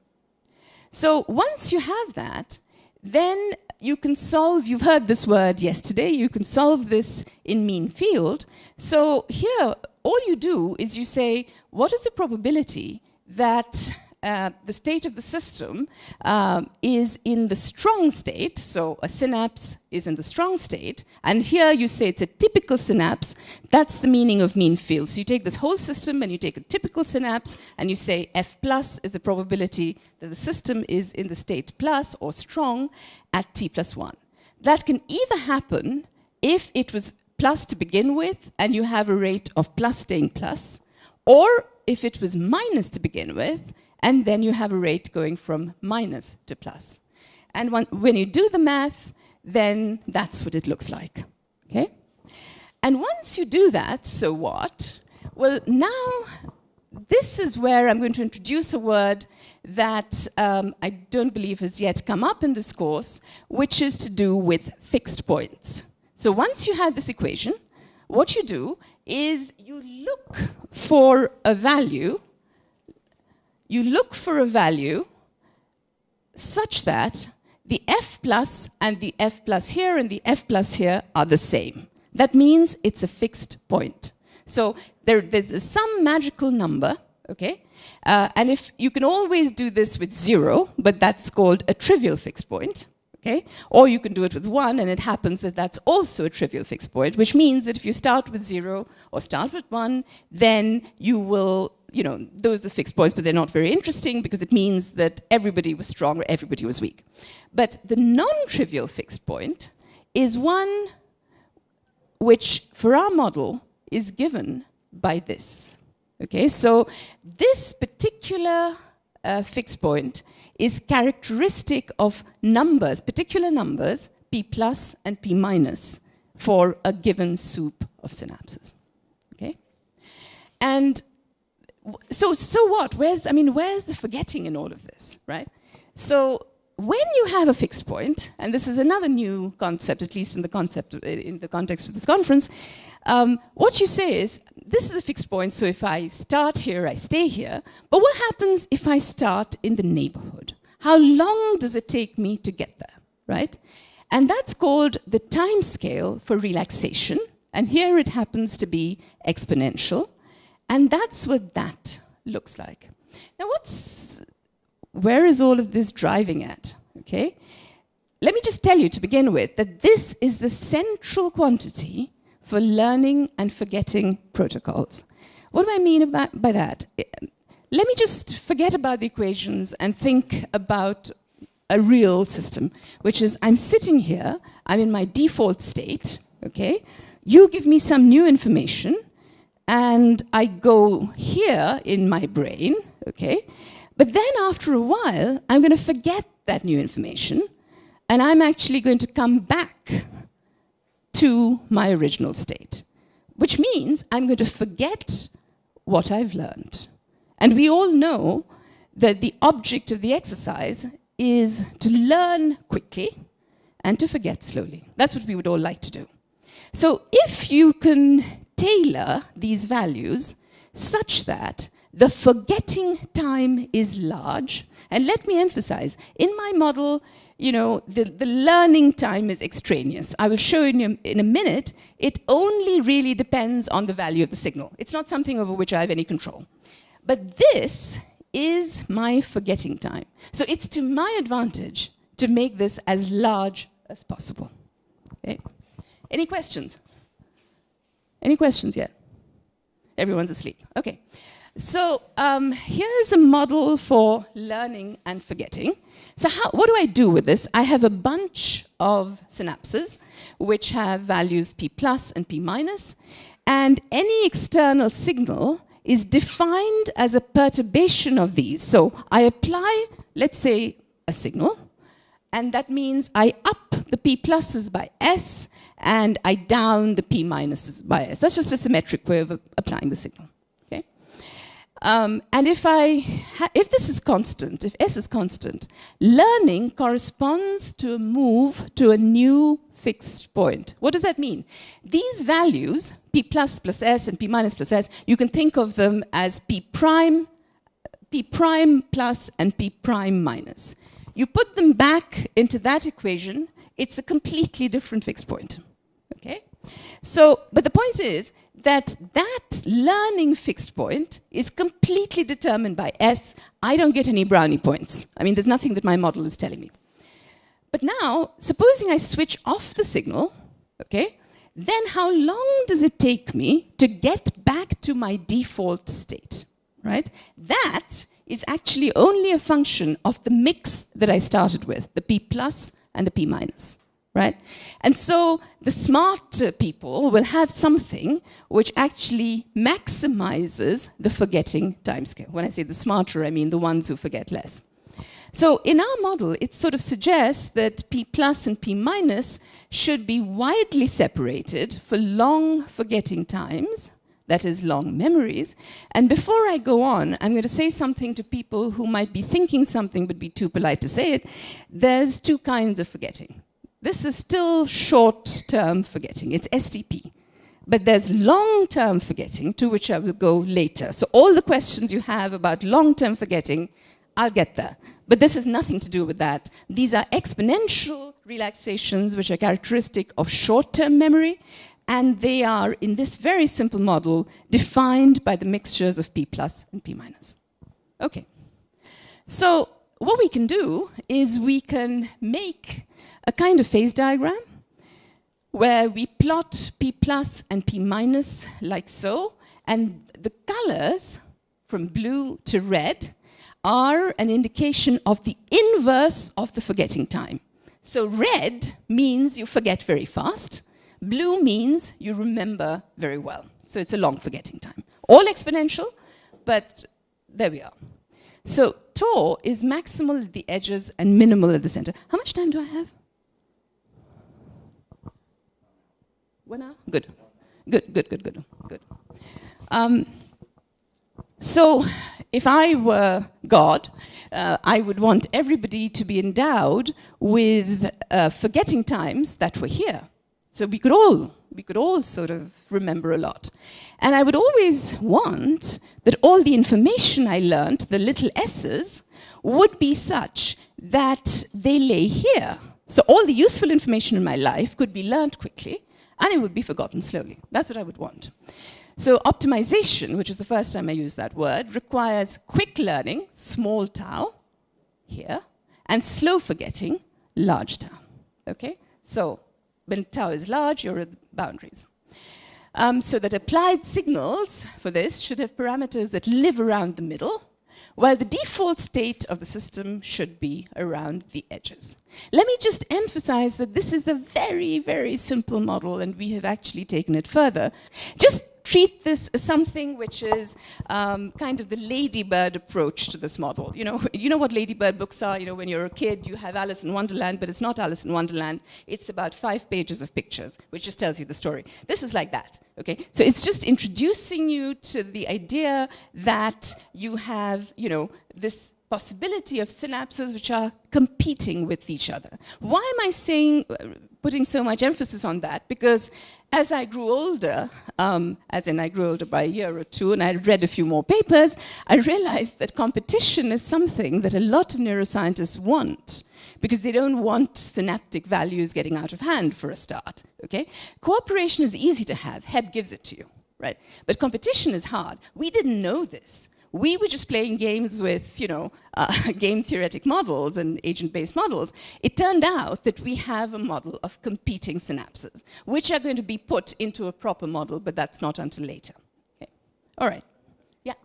So once you have that, then you can solve, you've heard this word yesterday, you can solve this in mean field. So here, all you do is you say, what is the probability that the state of the system is in the strong state, so a synapse is in the strong state, and here you say it's a typical synapse. That's the meaning of mean field. So you take this whole system and you take a typical synapse and you say F plus is the probability that the system is in the state plus or strong at t plus 1. That can either happen if it was plus to begin with and you have a rate of plus staying plus, or if it was minus to begin with and then you have a rate going from minus to plus. And when you do the math, then that's what it looks like, okay? And once you do that, so what? Well, now this is where I'm going to introduce a word that I don't believe has yet come up in this course, which is to do with fixed points. So once you have this equation, what you do is you look for a value. You look for a value such that the F plus and the F plus here and the F plus here are the same. That means it's a fixed point. So there's some magical number, okay? And if you can always do this with 0, but that's called a trivial fixed point, okay? Or you can do it with 1, and it happens that that's also a trivial fixed point, which means that if you start with 0 or start with 1, then you will, you know, those are fixed points, but they're not very interesting because it means that everybody was strong or everybody was weak. But the non-trivial fixed point is one which, for our model, is given by this. Okay, so this particular fixed point is characteristic of numbers, particular numbers, P plus and P minus, for a given soup of synapses. Okay, and so what? Where's the forgetting in all of this, right? So when you have a fixed point, and this is another new concept, at least in the context of this conference, what you say is, this is a fixed point, so if I start here, I stay here. But what happens if I start in the neighborhood? How long does it take me to get there, right? And that's called the time scale for relaxation. And here it happens to be exponential. And that's what that looks like. Now, where is all of this driving at? Okay? Let me just tell you to begin with that this is the central quantity for learning and forgetting protocols. What do I mean by that? Let me just forget about the equations and think about a real system, which is I'm sitting here, I'm in my default state, okay? you give me some new information, and I go here in my brain, okay? But then after a while, I'm going to forget that new information, and I'm actually going to come back to my original state, which means I'm going to forget what I've learned. And we all know that the object of the exercise is to learn quickly and to forget slowly. That's what we would all like to do. So if you can tailor these values such that the forgetting time is large, and let me emphasize, in my model, you know, the learning time is extraneous. I will show you in a minute, it only really depends on the value of the signal. It's not something over which I have any control. But this is my forgetting time. So it's to my advantage to make this as large as possible. Okay? Any questions? Any questions yet? Everyone's asleep. Okay. So here's a model for learning and forgetting. So what do I do with this? I have a bunch of synapses which have values p plus and p minus, and any external signal is defined as a perturbation of these. So I apply, let's say, a signal, and that means I up the p pluses by s and I down the p minuses by s. That's just a symmetric way of applying the signal. Okay? And if this is constant, if s is constant, learning corresponds to a move to a new fixed point. What does that mean? These values, p plus plus s and p minus plus s, you can think of them as p prime plus and p prime minus. You put them back into that equation, it's a completely different fixed point. Okay? So, but the point is that that learning fixed point is completely determined by s. I don't get any Brownian points. I mean, there's nothing that my model is telling me. But now, supposing I switch off the signal, okay, then how long does it take me to get back to my default state, right? That is actually only a function of the mix that I started with, the p plus and the p minus, right? And so the smart people will have something which actually maximizes the forgetting timescale. When I say the smarter, I mean the ones who forget less. So in our model, it sort of suggests that p plus and p minus should be widely separated for long forgetting times, that is, long memories. And before I go on, I'm going to say something to people who might be thinking something but be too polite to say it. There's two kinds of forgetting. This is still short-term forgetting. It's STP. But there's long-term forgetting, to which I will go later. So all the questions you have about long-term forgetting, I'll get there. But this has nothing to do with that. These are exponential relaxations which are characteristic of short-term memory, and they are, in this very simple model, defined by the mixtures of p plus and p minus. Okay. So what we can do is we can make a kind of phase diagram where we plot p plus and p minus like so, and the colors from blue to red are an indication of the inverse of the forgetting time. So red means you forget very fast. Blue means you remember very well. So it's a long forgetting time. All exponential, but there we are. So tau is maximal at the edges and minimal at the center. How much time do I have? 1 hour? Good. Good. So if I were God, I would want everybody to be endowed with forgetting times that were here. So we could all sort of remember a lot. And I would always want that all the information I learned, the little s's, would be such that they lay here. So all the useful information in my life could be learned quickly, and it would be forgotten slowly. That's what I would want. So optimization, which is the first time I use that word, requires quick learning, small tau, here, and slow forgetting, large tau. Okay? So when tau is large, you're at the boundaries. So that applied signals for this should have parameters that live around the middle, while the default state of the system should be around the edges. Let me just emphasize that this is a very, very simple model, and we have actually taken it further. Just treat this as something which is kind of the ladybird approach to this model. You know what ladybird books are? You know, when you're a kid, you have Alice in Wonderland, but it's not Alice in Wonderland. It's about 5 pages of pictures, which just tells you the story. This is like that, okay? So it's just introducing you to the idea that you have, you know, this possibility of synapses which are competing with each other. Why am I putting so much emphasis on that? Because as I grew older, as in I grew older by a year or two, and I read a few more papers, I realized that competition is something that a lot of neuroscientists want, because they don't want synaptic values getting out of hand for a start, okay? Cooperation is easy to have. Hebb gives it to you, right? But competition is hard. We didn't know this. We were just playing games with, you know, game theoretic models and agent-based models. It turned out that we have a model of competing synapses, which are going to be put into a proper model, but that's not until later. Okay. All right. Yeah.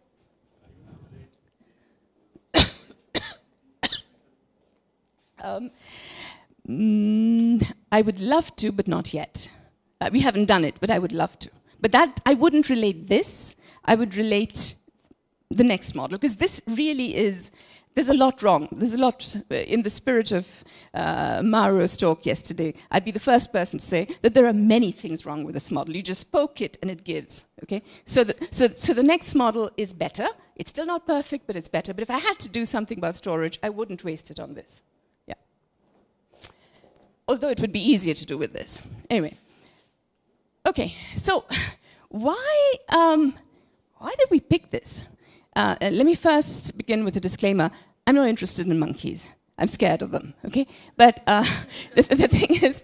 I would love to, but not yet. We haven't done it, but I would love to. But that, I wouldn't relate this. I would relate the next model, because this really is, there's a lot wrong. There's a lot, in the spirit of Mauro's talk yesterday, I'd be the first person to say that there are many things wrong with this model. You just poke it and it gives, okay? So the next model is better. It's still not perfect, but it's better. But if I had to do something about storage, I wouldn't waste it on this. Yeah. Although it would be easier to do with this. Anyway. Okay, so why did we pick this? Let me first begin with a disclaimer. I'm not interested in monkeys. I'm scared of them, okay? But the thing is,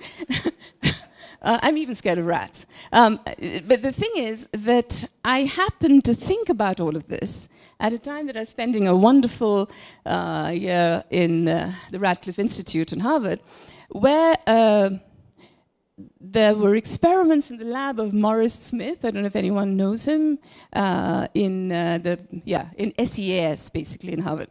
I'm even scared of rats. But the thing is that I happened to think about all of this at a time that I was spending a wonderful year in the Radcliffe Institute in Harvard, where there were experiments in the lab of Maurice Smith. I don't know if anyone knows him, in SEAS, basically, in Harvard.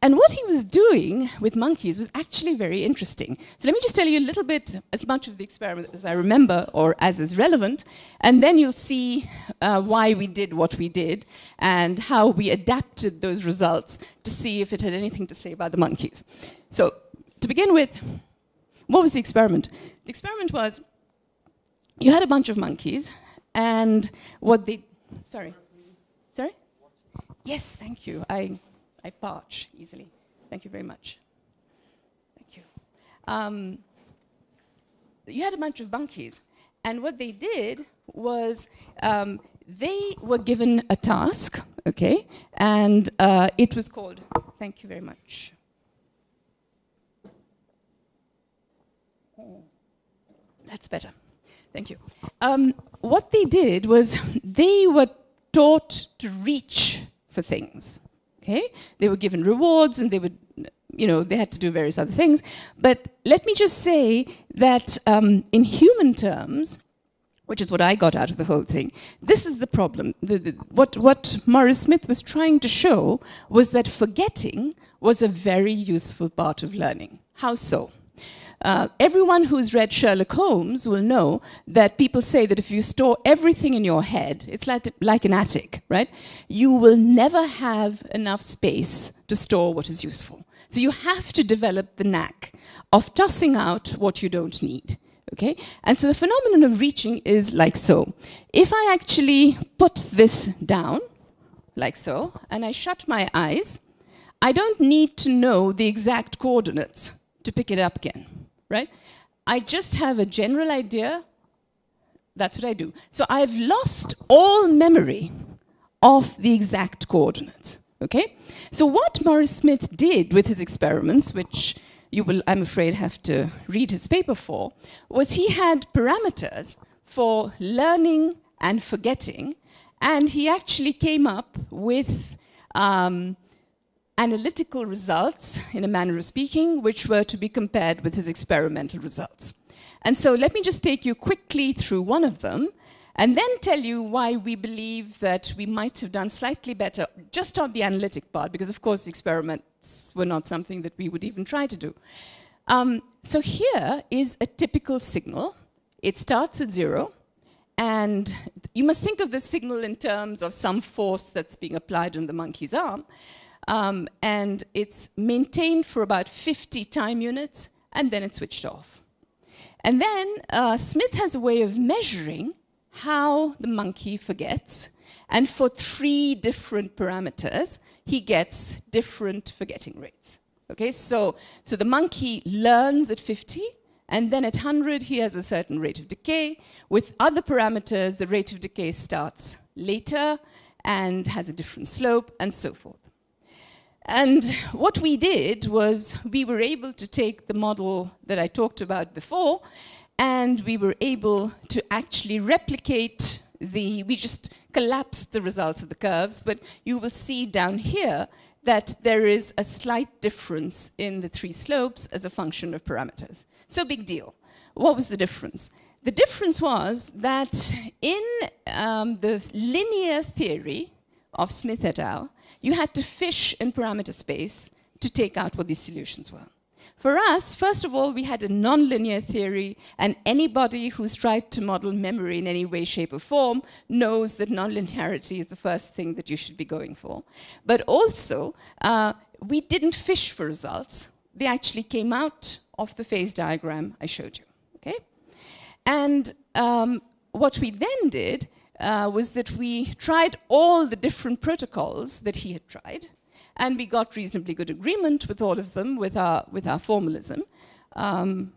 And what he was doing with monkeys was actually very interesting. So let me just tell you a little bit, as much of the experiment as I remember, or as is relevant, and then you'll see why we did what we did, and how we adapted those results to see if it had anything to say about the monkeys. So, to begin with, what was the experiment? The experiment was, you had a bunch of monkeys, and what they... Sorry? Yes, thank you. I parch easily. Thank you very much. Thank you. You had a bunch of monkeys, and what they did was they were given a task, okay, and it was called... Thank you very much. That's better. Thank you. What they did was they were taught to reach for things. Okay? They were given rewards, and they would, you know, they had to do various other things. But let me just say that in human terms, which is what I got out of the whole thing, this is the problem. What Maurice Smith was trying to show was that forgetting was a very useful part of learning. How so? Everyone who's read Sherlock Holmes will know that people say that if you store everything in your head, it's like an attic, right? You will never have enough space to store what is useful. So you have to develop the knack of tossing out what you don't need, okay? And so the phenomenon of reaching is like so. If I actually put this down, like so, and I shut my eyes, I don't need to know the exact coordinates to pick it up again. Right? I just have a general idea. That's what I do. So I've lost all memory of the exact coordinates. Okay? So what Maurice Smith did with his experiments, which you will, I'm afraid, have to read his paper for, was he had parameters for learning and forgetting, and he actually came up with analytical results, in a manner of speaking, which were to be compared with his experimental results. And so let me just take you quickly through one of them, and then tell you why we believe that we might have done slightly better just on the analytic part, because of course the experiments were not something that we would even try to do. So here is a typical signal. It starts at 0, and you must think of the signal in terms of some force that's being applied on the monkey's arm, and it's maintained for about 50 time units, and then it's switched off. And then Smith has a way of measuring how the monkey forgets, and for 3 different parameters, he gets different forgetting rates. Okay, so the monkey learns at 50, and then at 100, he has a certain rate of decay. With other parameters, the rate of decay starts later and has a different slope, and so forth. And what we did was we were able to take the model that I talked about before, and we were able to actually replicate we just collapsed the results of the curves, but you will see down here that there is a slight difference in the 3 slopes as a function of parameters. So big deal. What was the difference? The difference was that in the linear theory of Smith et al., you had to fish in parameter space to take out what these solutions were. For us, first of all, we had a nonlinear theory, and anybody who's tried to model memory in any way, shape, or form knows that nonlinearity is the first thing that you should be going for. But also, we didn't fish for results. They actually came out of the phase diagram I showed you. Okay? And what we then did was that we tried all the different protocols that he had tried, and we got reasonably good agreement with all of them with our formalism. And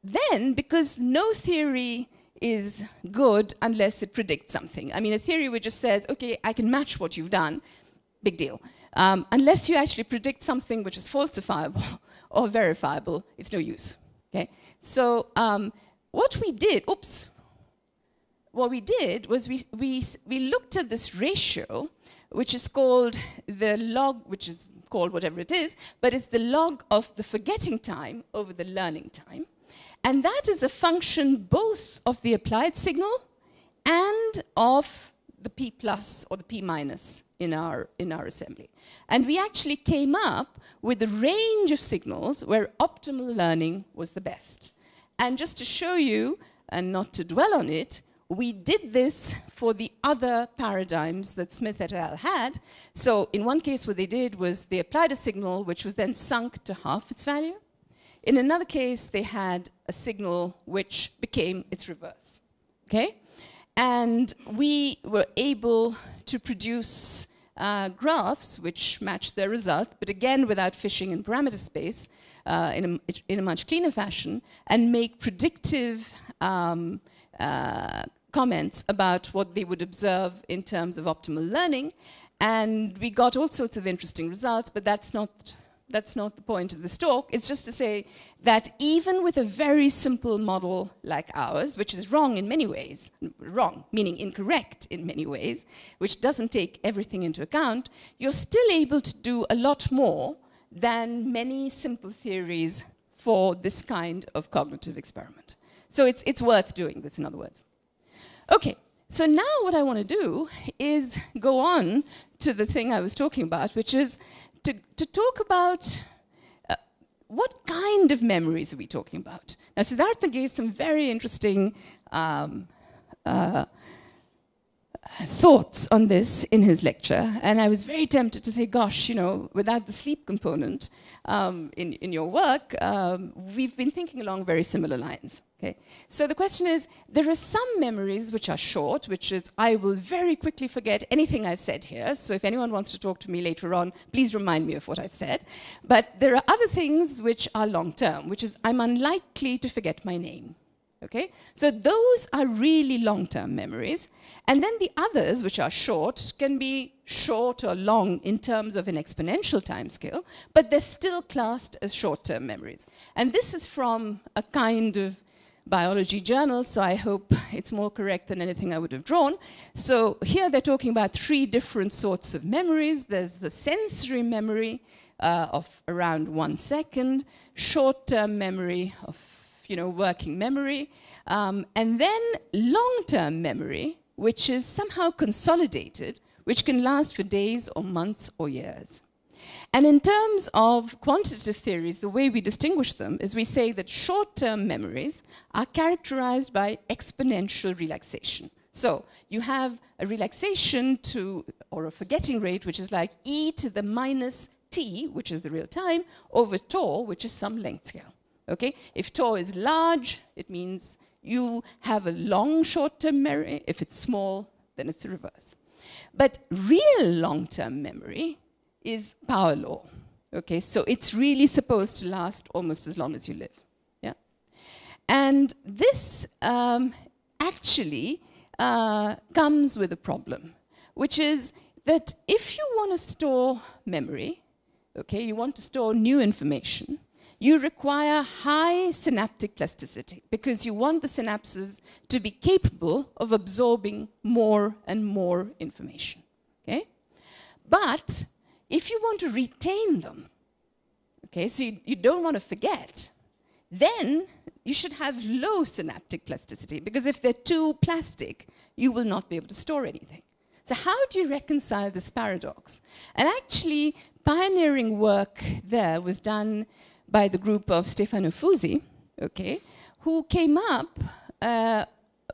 then, because no theory is good unless it predicts something. I mean, a theory which just says, okay, I can match what you've done, big deal. Unless you actually predict something which is falsifiable or verifiable, it's no use. Okay? So what we did was we looked at this ratio, which is called the log, which is called whatever it is, but it's the log of the forgetting time over the learning time. And that is a function both of the applied signal and of the P plus or the P minus in our assembly. And we actually came up with a range of signals where optimal learning was the best. And just to show you, and not to dwell on it, we did this for the other paradigms that Smith et al. Had. So in one case, what they did was they applied a signal which was then sunk to half its value. In another case, they had a signal which became its reverse. Okay? And we were able to produce graphs which matched their result, but again, without fishing in parameter space, in a much cleaner fashion, and make predictive comments about what they would observe in terms of optimal learning. And we got all sorts of interesting results, but that's not the point of this talk. It's just to say that even with a very simple model like ours, which is wrong in many ways, wrong, meaning incorrect in many ways, which doesn't take everything into account, you're still able to do a lot more than many simple theories for this kind of cognitive experiment. So it's worth doing this, in other words. Okay, so now what I want to do is go on to the thing I was talking about, which is to talk about what kind of memories are we talking about. Now, Siddhartha gave some very interesting thoughts on this in his lecture, and I was very tempted to say, gosh, you know, without the sleep component in your work, we've been thinking along very similar lines. Okay? So the question is, there are some memories which are short, which is, I will very quickly forget anything I've said here, so if anyone wants to talk to me later on, please remind me of what I've said. But there are other things which are long-term, which is, I'm unlikely to forget my name. Okay? So those are really long-term memories. And then the others, which are short, can be short or long in terms of an exponential timescale, but they're still classed as short-term memories. And this is from a kind of biology journal, so I hope it's more correct than anything I would have drawn. So here they're talking about 3 different sorts of memories. There's the sensory memory of around 1 second, short-term memory of working memory, And then long-term memory, which is somehow consolidated, which can last for days or months or years. And in terms of quantitative theories, the way we distinguish them is we say that short-term memories are characterized by exponential relaxation. So you have a relaxation or a forgetting rate, which is like e to the minus t, which is the real time, over tau, which is some length scale. Okay? If tau is large, it means you have a long short-term memory. If it's small, then it's the reverse. But real long-term memory is power law. Okay, so it's really supposed to last almost as long as you live. Yeah, and this actually comes with a problem, which is that if you want to store memory, okay, you want to store new information, you require high synaptic plasticity because you want the synapses to be capable of absorbing more and more information. Okay, but if you want to retain them, okay, so you don't want to forget, then you should have low synaptic plasticity, because if they're too plastic, you will not be able to store anything. So how do you reconcile this paradox? And actually, pioneering work there was done by the group of Stefano Fusi, okay, who came up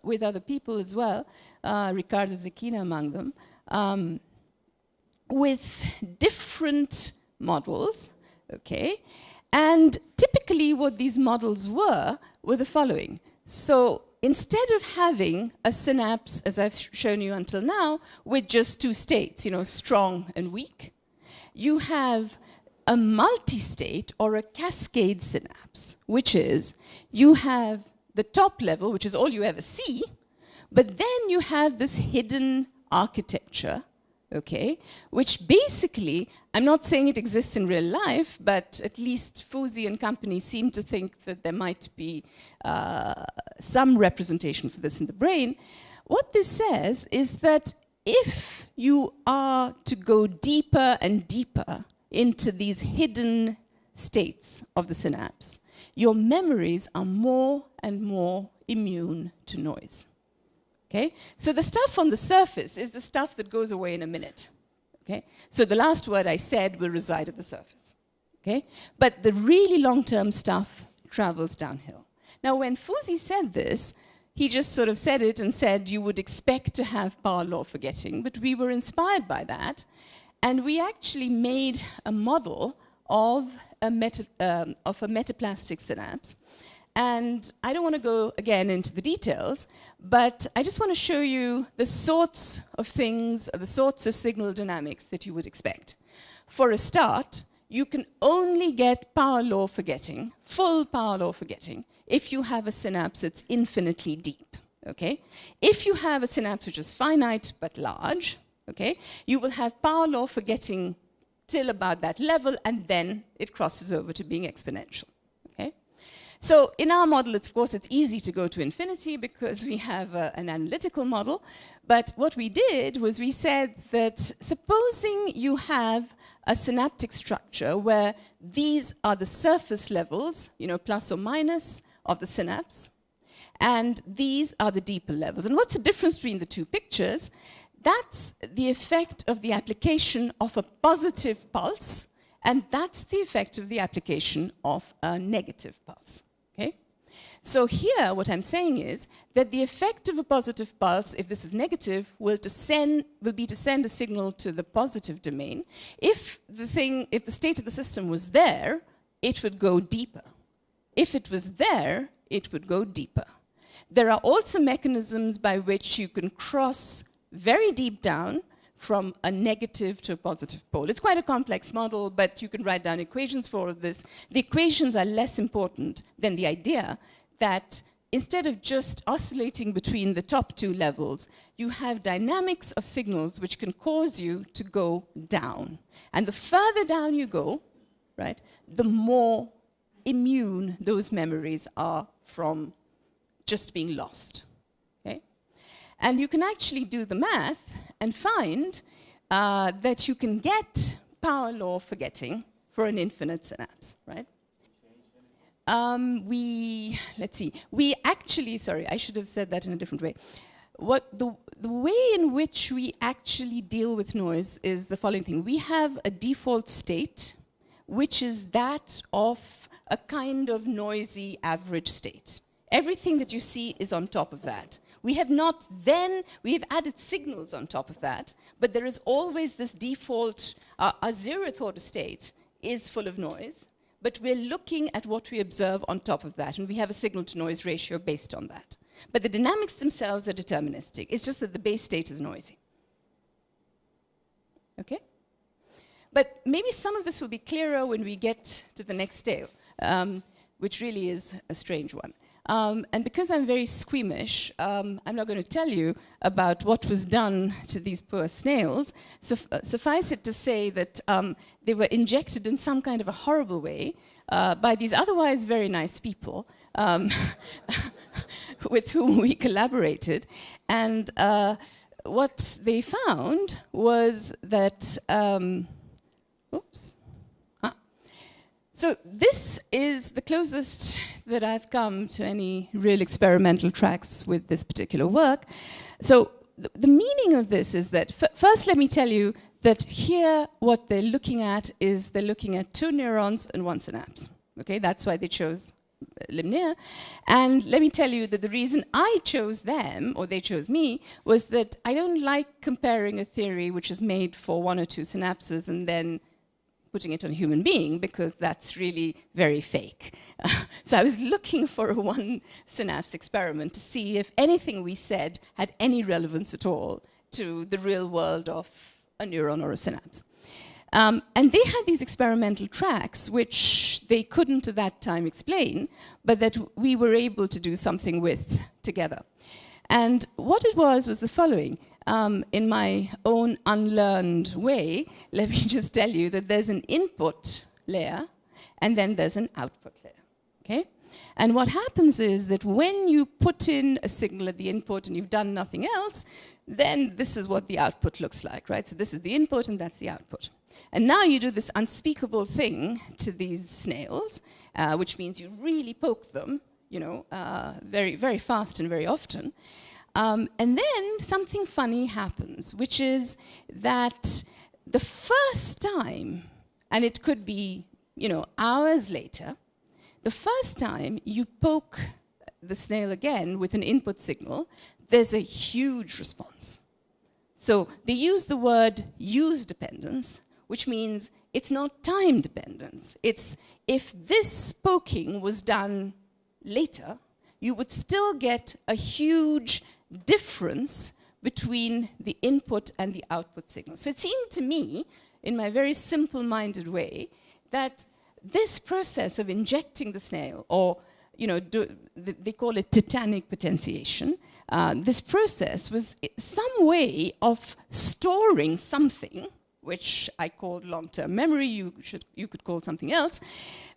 with other people as well, Riccardo Zecchina among them, with different models, okay? And typically what these models were the following. So instead of having a synapse, as I've shown you until now, with just two states, you know, strong and weak, you have a multi-state or a cascade synapse, which is you have the top level, which is all you ever see, but then you have this hidden architecture, okay, which basically, I'm not saying it exists in real life, but at least Fusi and company seem to think that there might be some representation for this in the brain. What this says is that if you are to go deeper and deeper into these hidden states of the synapse, your memories are more and more immune to noise. Okay? So the stuff on the surface is the stuff that goes away in a minute. Okay? So the last word I said will reside at the surface. Okay? But the really long-term stuff travels downhill. Now, when Fusi said this, he just sort of said it and said you would expect to have power law forgetting, but we were inspired by that, and we actually made a model of a metaplastic synapse. And I don't want to go again into the details, but I just want to show you the sorts of things, the sorts of signal dynamics that you would expect. For a start, you can only get power law forgetting, full power law forgetting, if you have a synapse that's infinitely deep. Okay? If you have a synapse which is finite but large, okay, you will have power law forgetting till about that level, and then it crosses over to being exponential. Okay? So in our model, of course, it's easy to go to infinity because we have an analytical model. But what we did was we said that supposing you have a synaptic structure where these are the surface levels, you know, plus or minus of the synapse, and these are the deeper levels. And what's the difference between the two pictures? That's the effect of the application of a positive pulse, and that's the effect of the application of a negative pulse. Okay? So here, what I'm saying is that the effect of a positive pulse, if this is negative, will be to send a signal to the positive domain. If the state of the system was there, it would go deeper. If it was there, it would go deeper. There are also mechanisms by which you can cross very deep down from a negative to a positive pole. It's quite a complex model, but you can write down equations for all of this. The equations are less important than the idea that instead of just oscillating between the top two levels, you have dynamics of signals which can cause you to go down. And the further down you go, right, the more immune those memories are from just being lost. Okay? And you can actually do the math and find that you can get power law forgetting for an infinite synapse, right? let's see, we actually, sorry, I should have said that in a different way. The way in which we actually deal with noise is the following thing. We have a default state, which is that of a kind of noisy average state. Everything that you see is on top of that. We have added signals on top of that, but there is always this default, our zeroth order state is full of noise, but we're looking at what we observe on top of that, and we have a signal to noise ratio based on that. But the dynamics themselves are deterministic. It's just that the base state is noisy. Okay? But maybe some of this will be clearer when we get to the next scale, which really is a strange one. And because I'm very squeamish, I'm not going to tell you about what was done to these poor snails. Suffice it to say that they were injected in some kind of a horrible way by these otherwise very nice people with whom we collaborated. And what they found was that, so this is the closest that I've come to any real experimental tracks with this particular work. So the meaning of this is that, first let me tell you that here what they're looking at is they're looking at 2 neurons and 1 synapse. Okay, that's why they chose Limnea. And let me tell you that the reason I chose them, or they chose me, was that I don't like comparing a theory which is made for 1 or 2 synapses and then putting it on a human being, because that's really very fake. So I was looking for a 1 synapse experiment to see if anything we said had any relevance at all to the real world of a neuron or a synapse. And they had these experimental tracks which they couldn't at that time explain, but that we were able to do something with together. And what it was the following. In my own unlearned way, let me just tell you that there's an input layer and then there's an output layer. Okay? And what happens is that when you put in a signal at the input and you've done nothing else, then this is what the output looks like, right? So this is the input and that's the output. And now you do this unspeakable thing to these snails, which means you really poke them, you know, very, very fast and very often. And then something funny happens, which is that the first time, and it could be, you know, hours later, the first time you poke the snail again with an input signal, there's a huge response. So they use the word use dependence, which means it's not time dependence. It's if this poking was done later, you would still get a huge difference between the input and the output signal. So it seemed to me, in my very simple-minded way, that this process of injecting the snail, or you know, they call it tetanic potentiation, this process was some way of storing something, which I called long-term memory, you could call something else,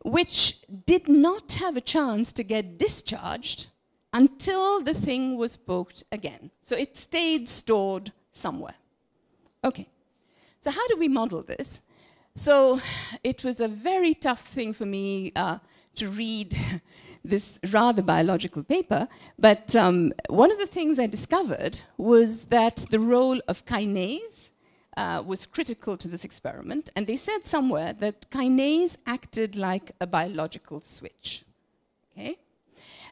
which did not have a chance to get discharged until the thing was poked again. So it stayed stored somewhere. Okay, so how do we model this? So it was a very tough thing for me to read this rather biological paper, but one of the things I discovered was that the role of kinase was critical to this experiment, and they said somewhere that kinase acted like a biological switch. Okay?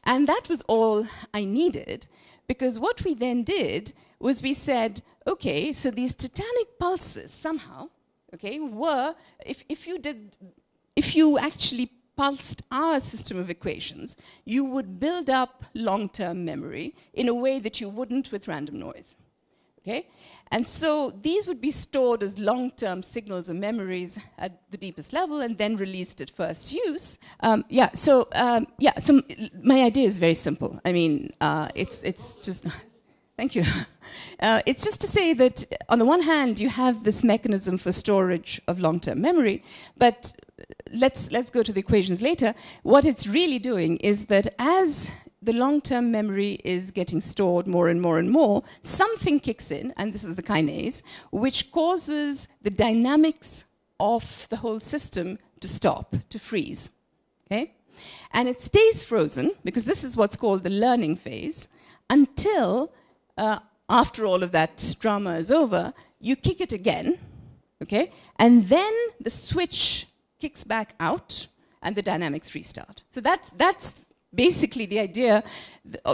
And that was all I needed, because what we then did was we said, okay, so these tetanic pulses somehow, okay, were, if you actually pulsed our system of equations, you would build up long-term memory in a way that you wouldn't with random noise. Okay? And so these would be stored as long-term signals or memories at the deepest level and then released at first use. So my idea is very simple. I mean, it's just, thank you. It's just to say that on the one hand, you have this mechanism for storage of long-term memory, but let's go to the equations later. What it's really doing is that as the long-term memory is getting stored more and more and more, something kicks in, and this is the kinase, which causes the dynamics of the whole system to stop, to freeze. Okay? And it stays frozen, because this is what's called the learning phase, until after all of that drama is over, you kick it again, okay? And then the switch kicks back out and the dynamics restart. So that's basically the idea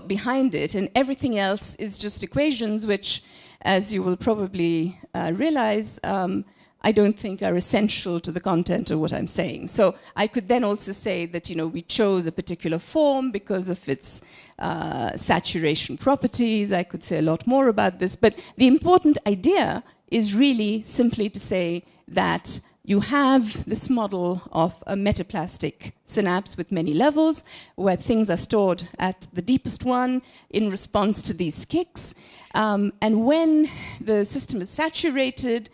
behind it, and everything else is just equations which, as you will probably realize, I don't think are essential to the content of what I'm saying. So I could then also say that, you know, we chose a particular form because of its saturation properties. I could say a lot more about this, but the important idea is really simply to say that you have this model of a metaplastic synapse with many levels, where things are stored at the deepest one in response to these kicks. And when the system is saturated,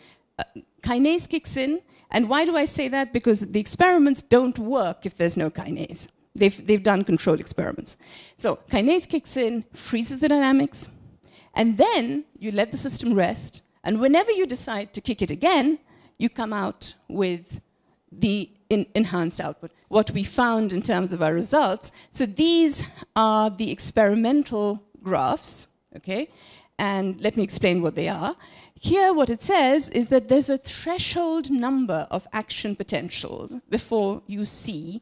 kinase kicks in. And why do I say that? Because the experiments don't work if there's no kinase. They've done control experiments. So kinase kicks in, freezes the dynamics, and then you let the system rest. And whenever you decide to kick it again, you come out with the enhanced output, what we found in terms of our results. So these are the experimental graphs, okay? And let me explain what they are. Here, what it says is that there's a threshold number of action potentials before you see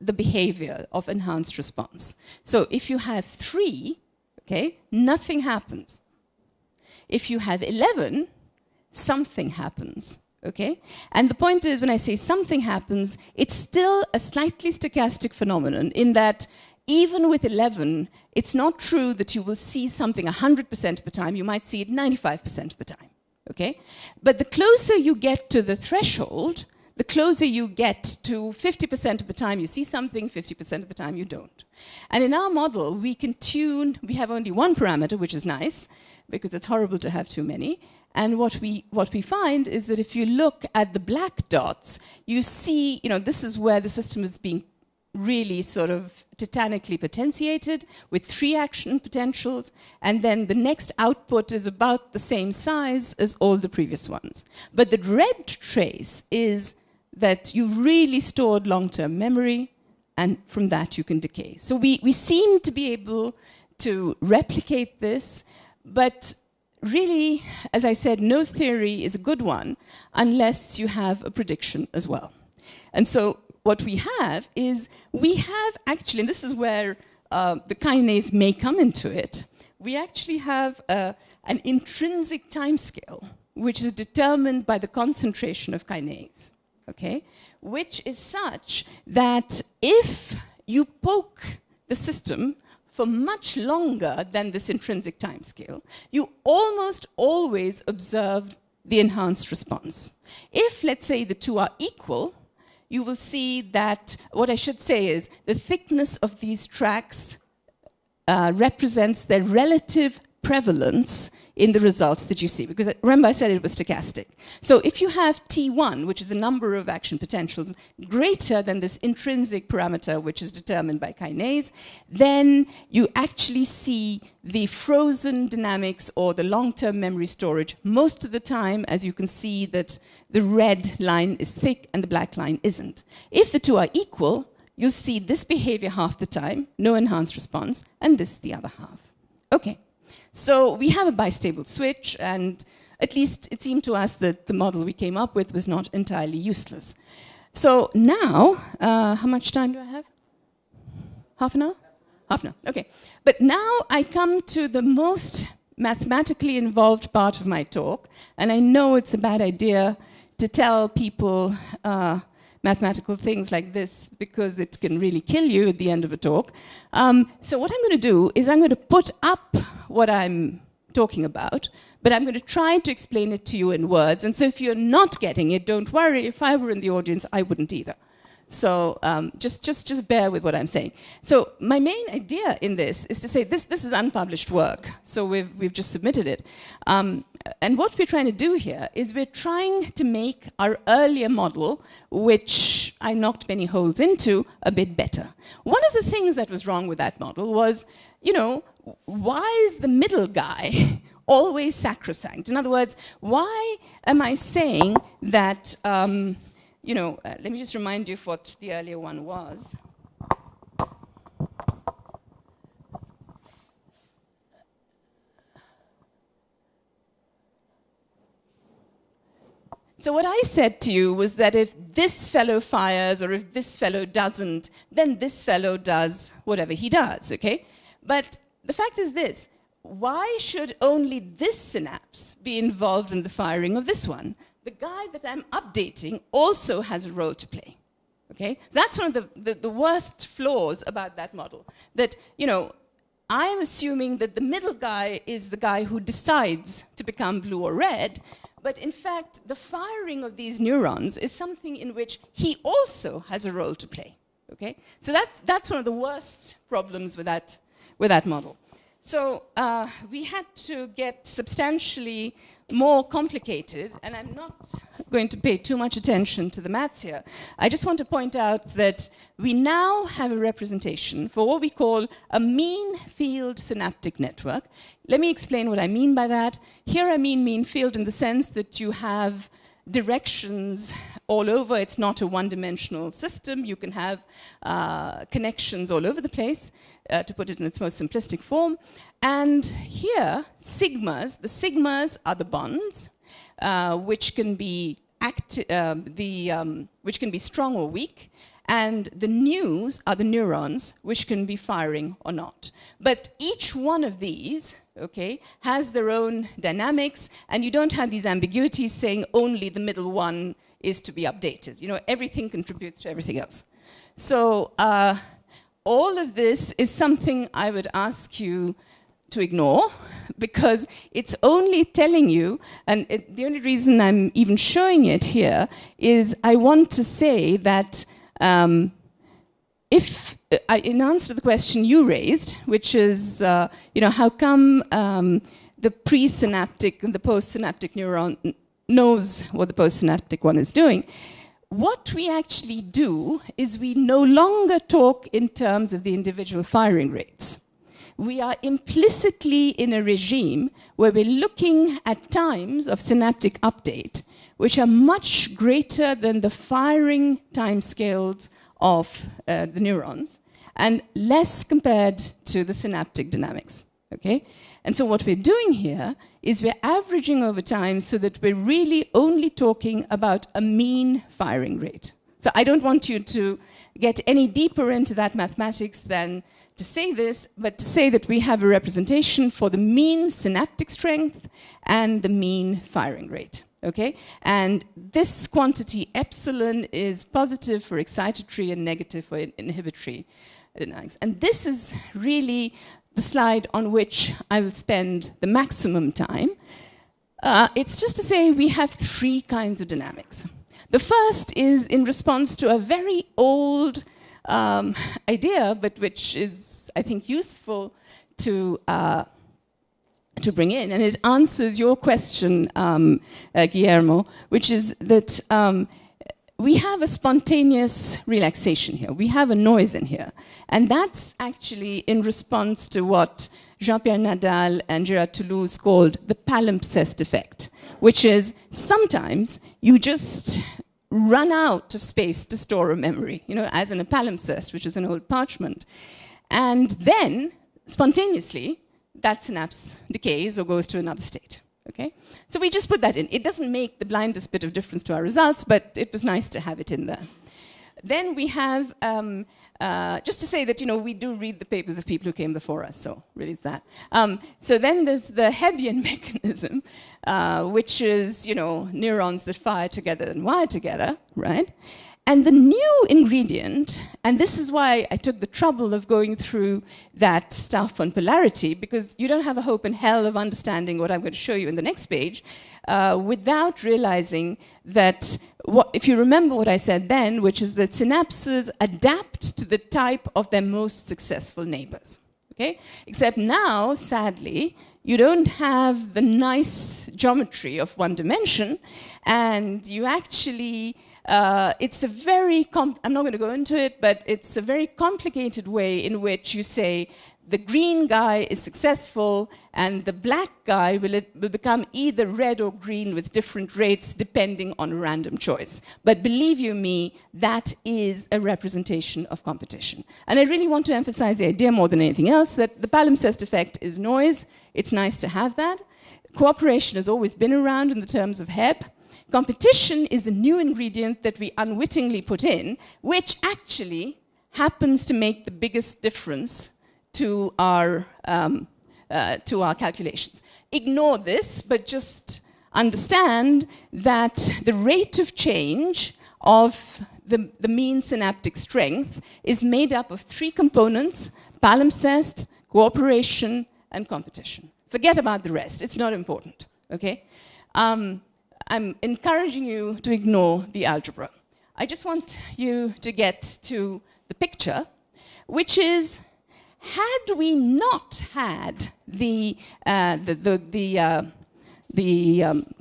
the behavior of enhanced response. So if you have 3, okay, nothing happens. If you have 11, something happens. Okay? And the point is, when I say something happens, it's still a slightly stochastic phenomenon in that even with 11, it's not true that you will see something 100% of the time. You might see it 95% of the time. Okay? But the closer you get to the threshold, the closer you get to 50% of the time you see something, 50% of the time you don't. And in our model, we can tune, we have only one parameter, which is nice, because it's horrible to have too many. And what we find is that if you look at the black dots, you see, you know, this is where the system is being really sort of titanically potentiated with 3 action potentials, and then the next output is about the same size as all the previous ones. But the red trace is that you really stored long-term memory, and from that you can decay. So we seem to be able to replicate this, but really, as I said, no theory is a good one unless you have a prediction as well. And so what we have is, we have actually, and this is where the kinase may come into it, we actually have an intrinsic timescale which is determined by the concentration of kinase, okay? Which is such that if you poke the system for much longer than this intrinsic timescale, you almost always observe the enhanced response. If, let's say, the 2 are equal, you will see that, what I should say is, the thickness of these tracks represents their relative prevalence in the results that you see. Because remember, I said it was stochastic. So if you have T1, which is the number of action potentials, greater than this intrinsic parameter, which is determined by kinase, then you actually see the frozen dynamics or the long-term memory storage most of the time, as you can see that the red line is thick and the black line isn't. If the 2 are equal, you'll see this behavior half the time, no enhanced response, and this the other half. Okay. So we have a bistable switch, and at least it seemed to us that the model we came up with was not entirely useless. So now, how much time do I have? Half an hour? Half an hour, okay. But now I come to the most mathematically involved part of my talk, and I know it's a bad idea to tell people mathematical things like this, because it can really kill you at the end of a talk. So what I'm going to do is I'm going to put up what I'm talking about, but I'm going to try to explain it to you in words. And so if you're not getting it, don't worry. If I were in the audience, I wouldn't either. So just bear with what I'm saying. So my main idea in this is to say this is unpublished work. So we've just submitted it. And what we're trying to do here is we're trying to make our earlier model, which I knocked many holes into, a bit better. One of the things that was wrong with that model was, you know, why is the middle guy always sacrosanct? In other words, why am I saying that, you know, let me just remind you of what the earlier one was. So what I said to you was that if this fellow fires or if this fellow doesn't, then this fellow does whatever he does, okay? But the fact is this, why should only this synapse be involved in the firing of this one? The guy that I'm updating also has a role to play, okay? That's one of the worst flaws about that model, that, you know, I'm assuming that the middle guy is the guy who decides to become blue or red, but in fact, the firing of these neurons is something in which he also has a role to play, okay? So that's one of the worst problems with that model. So we had to get substantially more complicated, and I'm not going to pay too much attention to the maths here. I just want to point out that we now have a representation for what we call a mean field synaptic network. Let me explain what I mean by that. Here I mean mean field in the sense that you have directions all over. It's not a one-dimensional system. You can have connections all over the place, to put it in its most simplistic form. And here, sigmas, the sigmas are the bonds, which can be which can be strong or weak, and the news are the neurons, which can be firing or not. But each one of these, okay, has their own dynamics, and you don't have these ambiguities saying only the middle one is to be updated. You know, everything contributes to everything else. So all of this is something I would ask you to ignore, because it's only telling you, and the only reason I'm even showing it here is I want to say that if, in answer to the question you raised, which is, you know, how come the presynaptic and the postsynaptic neuron knows what the postsynaptic one is doing, what we actually do is we no longer talk in terms of the individual firing rates. We are implicitly in a regime where we're looking at times of synaptic update which are much greater than the firing timescales of the neurons and less compared to the synaptic dynamics, okay? And so what we're doing here is we're averaging over time so that we're really only talking about a mean firing rate. So I don't want you to get any deeper into that mathematics than to say this, but to say that we have a representation for the mean synaptic strength and the mean firing rate, okay? And this quantity epsilon is positive for excitatory and negative for inhibitory dynamics. And this is really the slide on which I will spend the maximum time. It's just to say we have three kinds of dynamics. The first is in response to a very old idea, but which is, I think, useful to bring in, and it answers your question, Guillermo, which is that we have a spontaneous relaxation here. We have a noise in here, and that's actually in response to what Jean-Pierre Nadal and Gérard Toulouse called the palimpsest effect, which is sometimes you just run out of space to store a memory, you know, as in a palimpsest, which is an old parchment. And then, spontaneously, that synapse decays or goes to another state, okay? So we just put that in. It doesn't make the blindest bit of difference to our results, but it was nice to have it in there. Then we have, just to say that, you know, we do read the papers of people who came before us, so really it's that. So then there's the Hebbian mechanism, which is, you know, neurons that fire together and wire together, right? And the new ingredient, and this is why I took the trouble of going through that stuff on polarity, because you don't have a hope in hell of understanding what I'm going to show you in the next page, without realizing that, if you remember what I said then, which is that synapses adapt to the type of their most successful neighbors, okay? Except now, sadly, you don't have the nice geometry of one dimension, and you actually, it's a very, I'm not going to go into it, but it's a very complicated way in which you say the green guy is successful and the black guy will become either red or green with different rates depending on a random choice. But believe you me, that is a representation of competition. And I really want to emphasize the idea more than anything else that the palimpsest effect is noise. It's nice to have that. Cooperation has always been around in the terms of Hebb. Competition is a new ingredient that we unwittingly put in, which actually happens to make the biggest difference to our calculations. Ignore this, but just understand that the rate of change of the mean synaptic strength is made up of 3 components: palimpsest, cooperation, and competition. Forget about the rest. It's not important, okay? I'm encouraging you to ignore the algebra. I just want you to get to the picture, which is, had we not had the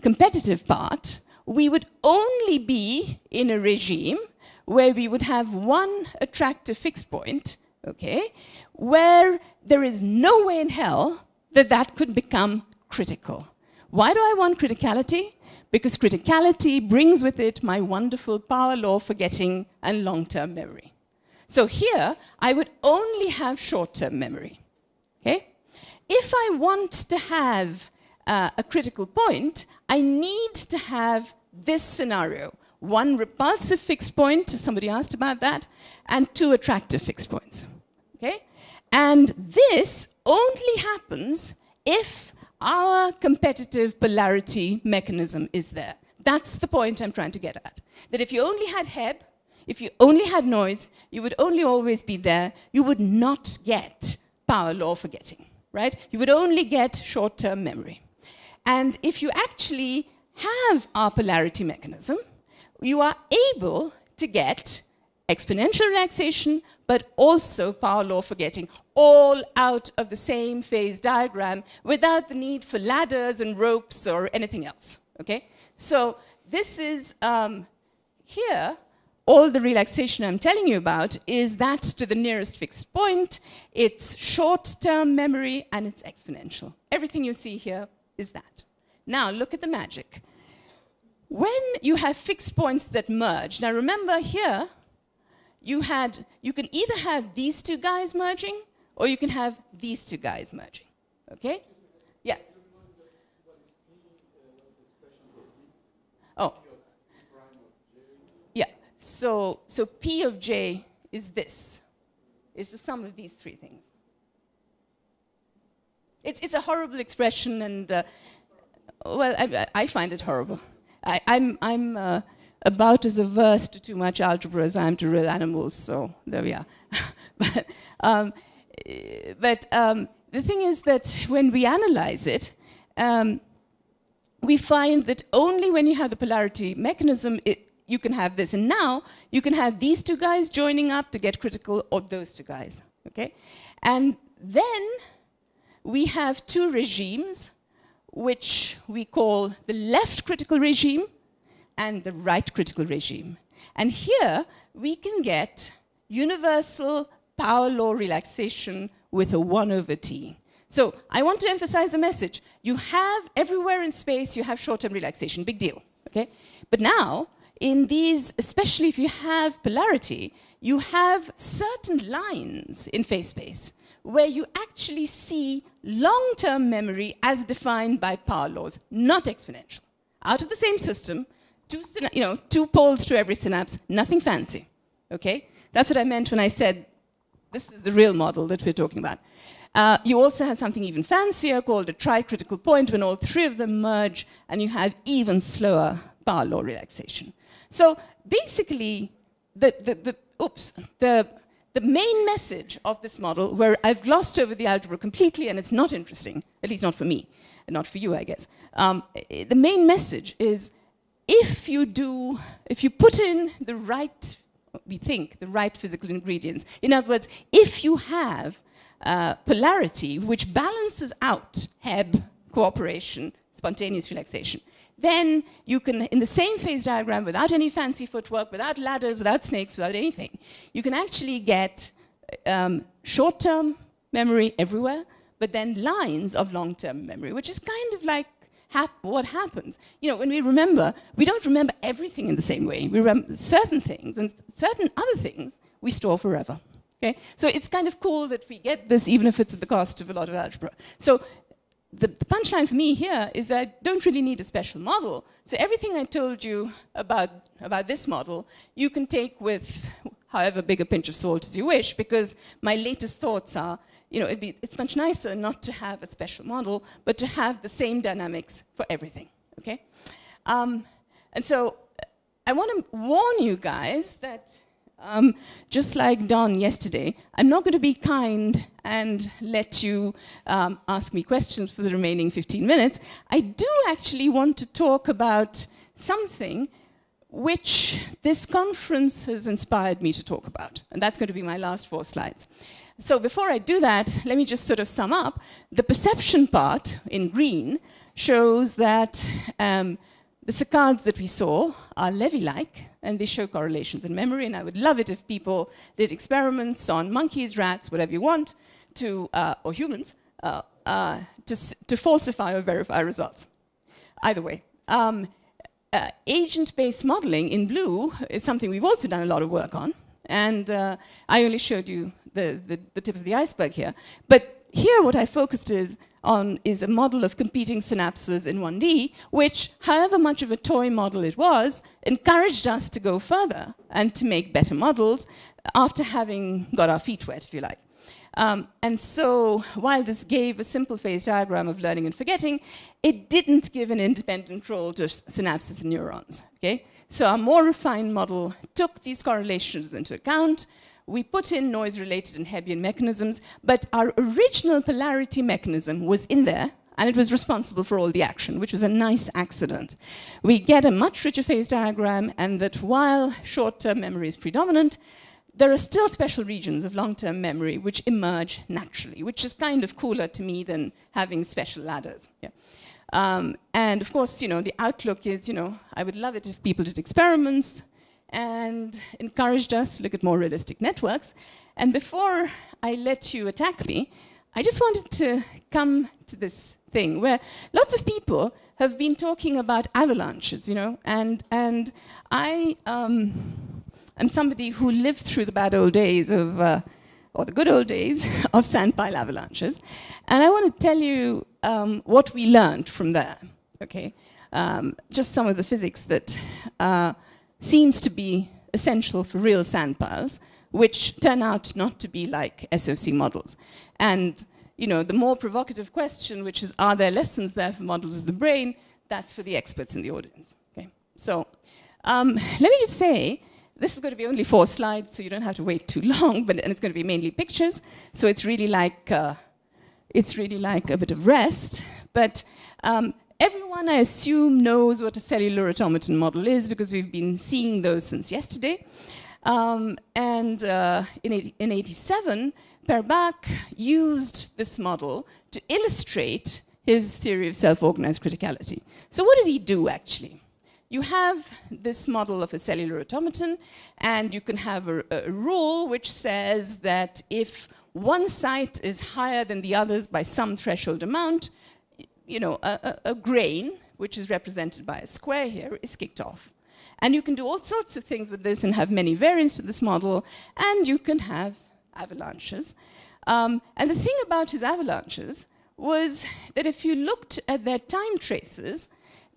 competitive part, we would only be in a regime where we would have one attractive fixed point, okay, where there is no way in hell that that could become critical. Why do I want criticality? Because criticality brings with it my wonderful power law forgetting and long-term memory. So here, I would only have short-term memory, okay? If I want to have a critical point, I need to have this scenario: 1 repulsive fixed point, somebody asked about that, and 2 attractive fixed points, okay? And this only happens if our competitive polarity mechanism is there. That's the point I'm trying to get at. That if you only had Hebb, if you only had noise, you would only always be there. You would not get power law forgetting, right? You would only get short-term memory. And if you actually have our polarity mechanism, you are able to get exponential relaxation, but also power law forgetting, all out of the same phase diagram without the need for ladders and ropes or anything else, okay? So this is, here, all the relaxation I'm telling you about is that to the nearest fixed point. It's short-term memory and it's exponential. Everything you see here is that. Now look at the magic. When you have fixed points that merge, now remember here, you can either have these 2 guys merging or you can have these 2 guys merging, okay? Yeah. Oh. Yeah, so P of J is this, is the sum of these 3 things. It's a horrible expression and, well, I find it horrible. I'm about as averse to too much algebra as I am to real animals, so there we are. but the thing is that when we analyze it, we find that only when you have the polarity mechanism, you can have this. And now you can have these 2 guys joining up to get critical, or those 2 guys, okay? And then we have 2 regimes, which we call the left critical regime and the right critical regime. And here we can get universal power law relaxation with a 1/T. So I want to emphasize a message. You have, everywhere in space, you have short-term relaxation, big deal, okay? But now, in these, especially if you have polarity, you have certain lines in phase space where you actually see long-term memory as defined by power laws, not exponential. Out of the same system, 2 poles to every synapse, nothing fancy, okay? That's what I meant when I said this is the real model that we're talking about. You also have something even fancier called a tri-critical point when all 3 of them merge and you have even slower power law relaxation. So basically, the main message of this model, where I've glossed over the algebra completely and it's not interesting, at least not for me, and not for you, I guess. The main message is if you put in the right, we think, the right physical ingredients, in other words, if you have polarity which balances out Hebb, cooperation, spontaneous relaxation, then you can, in the same phase diagram, without any fancy footwork, without ladders, without snakes, without anything, you can actually get short-term memory everywhere, but then lines of long-term memory, which is kind of like what happens. You know, when we remember, we don't remember everything in the same way. We remember certain things, and certain other things we store forever. Okay? So it's kind of cool that we get this, even if it's at the cost of a lot of algebra. So the punchline for me here is that I don't really need a special model. So everything I told you about this model, you can take with however big a pinch of salt as you wish, because my latest thoughts are, you know, it's much nicer not to have a special model, but to have the same dynamics for everything, okay? And so I want to warn you guys that just like Don yesterday, I'm not going to be kind and let you ask me questions for the remaining 15 minutes. I do actually want to talk about something which this conference has inspired me to talk about. And that's going to be my last 4 slides. So before I do that, let me just sort of sum up. The perception part in green shows that the saccades that we saw are Levy-like, and they show correlations in memory, and I would love it if people did experiments on monkeys, rats, whatever you want, to, or humans, to falsify or verify results. Either way. Agent-based modeling in blue is something we've also done a lot of work on, and I only showed you the tip of the iceberg here. But here what I focused on is a model of competing synapses in 1D, which, however much of a toy model it was, encouraged us to go further and to make better models after having got our feet wet, if you like. And so, while this gave a simple phase diagram of learning and forgetting, it didn't give an independent role to synapses and neurons, okay? So our more refined model took these correlations into account. We put in noise-related and Hebbian mechanisms, but our original polarity mechanism was in there, and it was responsible for all the action, which was a nice accident. We get a much richer phase diagram, and that while short-term memory is predominant, there are still special regions of long-term memory which emerge naturally, which is kind of cooler to me than having special ladders. Yeah. And of course, you know, the outlook is, you know, I would love it if people did experiments and encouraged us to look at more realistic networks. And before I let you attack me, I just wanted to come to this thing where lots of people have been talking about avalanches, you know, and I am somebody who lived through the bad old days of, or the good old days of sandpile avalanches. And I want to tell you what we learned from there, okay? Just some of the physics that seems to be essential for real sandpiles, which turn out not to be like SOC models. And, you know, the more provocative question, which is, are there lessons there for models of the brain? That's for the experts in the audience, okay? So let me just say, this is going to be only 4 slides, so you don't have to wait too long, and it's going to be mainly pictures. So it's really like a bit of rest. But everyone, I assume, knows what a cellular automaton model is, because we've been seeing those since yesterday. In 87, Perbach used this model to illustrate his theory of self-organized criticality. So what did he do, actually? You have this model of a cellular automaton, and you can have a rule which says that if one site is higher than the others by some threshold amount, you know, a grain, which is represented by a square here, is kicked off. And you can do all sorts of things with this and have many variants to this model, and you can have avalanches. And the thing about his avalanches was that if you looked at their time traces,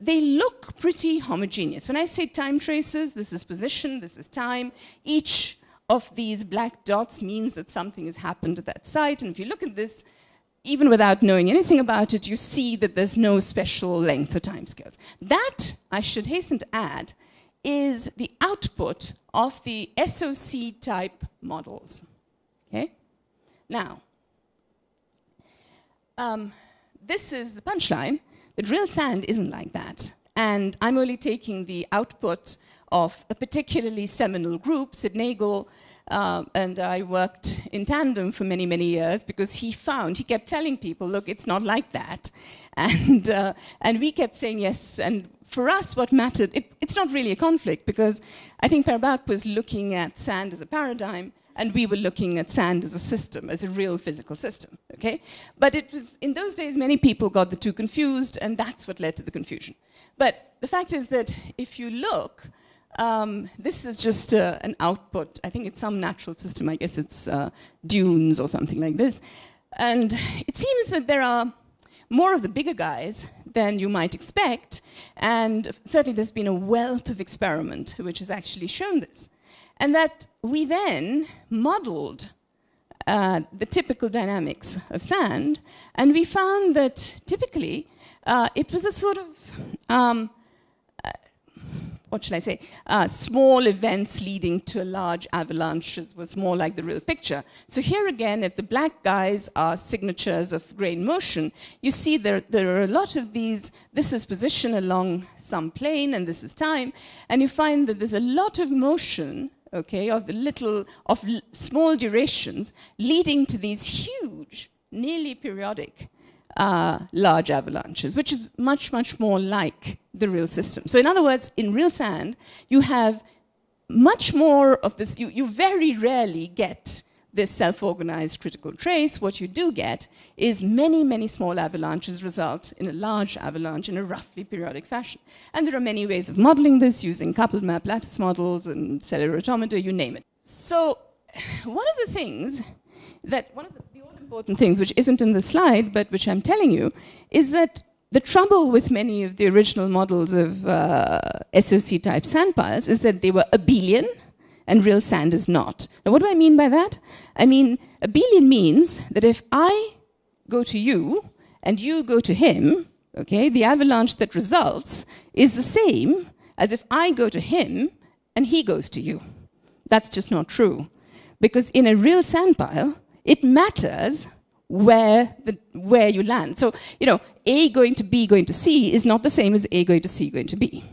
they look pretty homogeneous. When I say time traces, this is position, this is time. Each of these black dots means that something has happened at that site. And if you look at this, even without knowing anything about it, you see that there's no special length or time scales. That, I should hasten to add, is the output of the SOC type models. Okay? Now, this is the punchline. That real sand isn't like that. And I'm only taking the output of a particularly seminal group, Sid Nagel, and I worked in tandem for many, many years because he kept telling people, look, it's not like that. And we kept saying yes. And for us, what mattered, it's not really a conflict, because I think Perbach was looking at sand as a paradigm, and we were looking at sand as a system, as a real physical system, okay? But it was, in those days, many people got the two confused, and that's what led to the confusion. But the fact is that if you look, this is just an output. I think it's some natural system. I guess it's dunes or something like this. And it seems that there are more of the bigger guys than you might expect. And certainly there's been a wealth of experiment which has actually shown this. And that we then modeled the typical dynamics of sand, and we found that typically it was a sort of, what should I say, small events leading to large avalanches was more like the real picture. So here again, if the black guys are signatures of grain motion, you see there are a lot of these, this is position along some plane and this is time, and you find that there's a lot of motion, okay, of small durations leading to these huge, nearly periodic large avalanches, which is much, much more like the real system. So in other words, in real sand, you have much more of this. You very rarely get this self-organized critical trace. What you do get is many, many small avalanches result in a large avalanche in a roughly periodic fashion. And there are many ways of modeling this using coupled map lattice models and cellular automata, you name it. So one of the things that, one of the all-important things, which isn't in the slide, but which I'm telling you, is that the trouble with many of the original models of SOC-type sand piles is that they were abelian, and real sand is not. Now, what do I mean by that? I mean, abelian means that if I go to you and you go to him, okay, the avalanche that results is the same as if I go to him and he goes to you. That's just not true. Because in a real sand pile, it matters where you land. So, you know, A going to B going to C is not the same as A going to C going to B.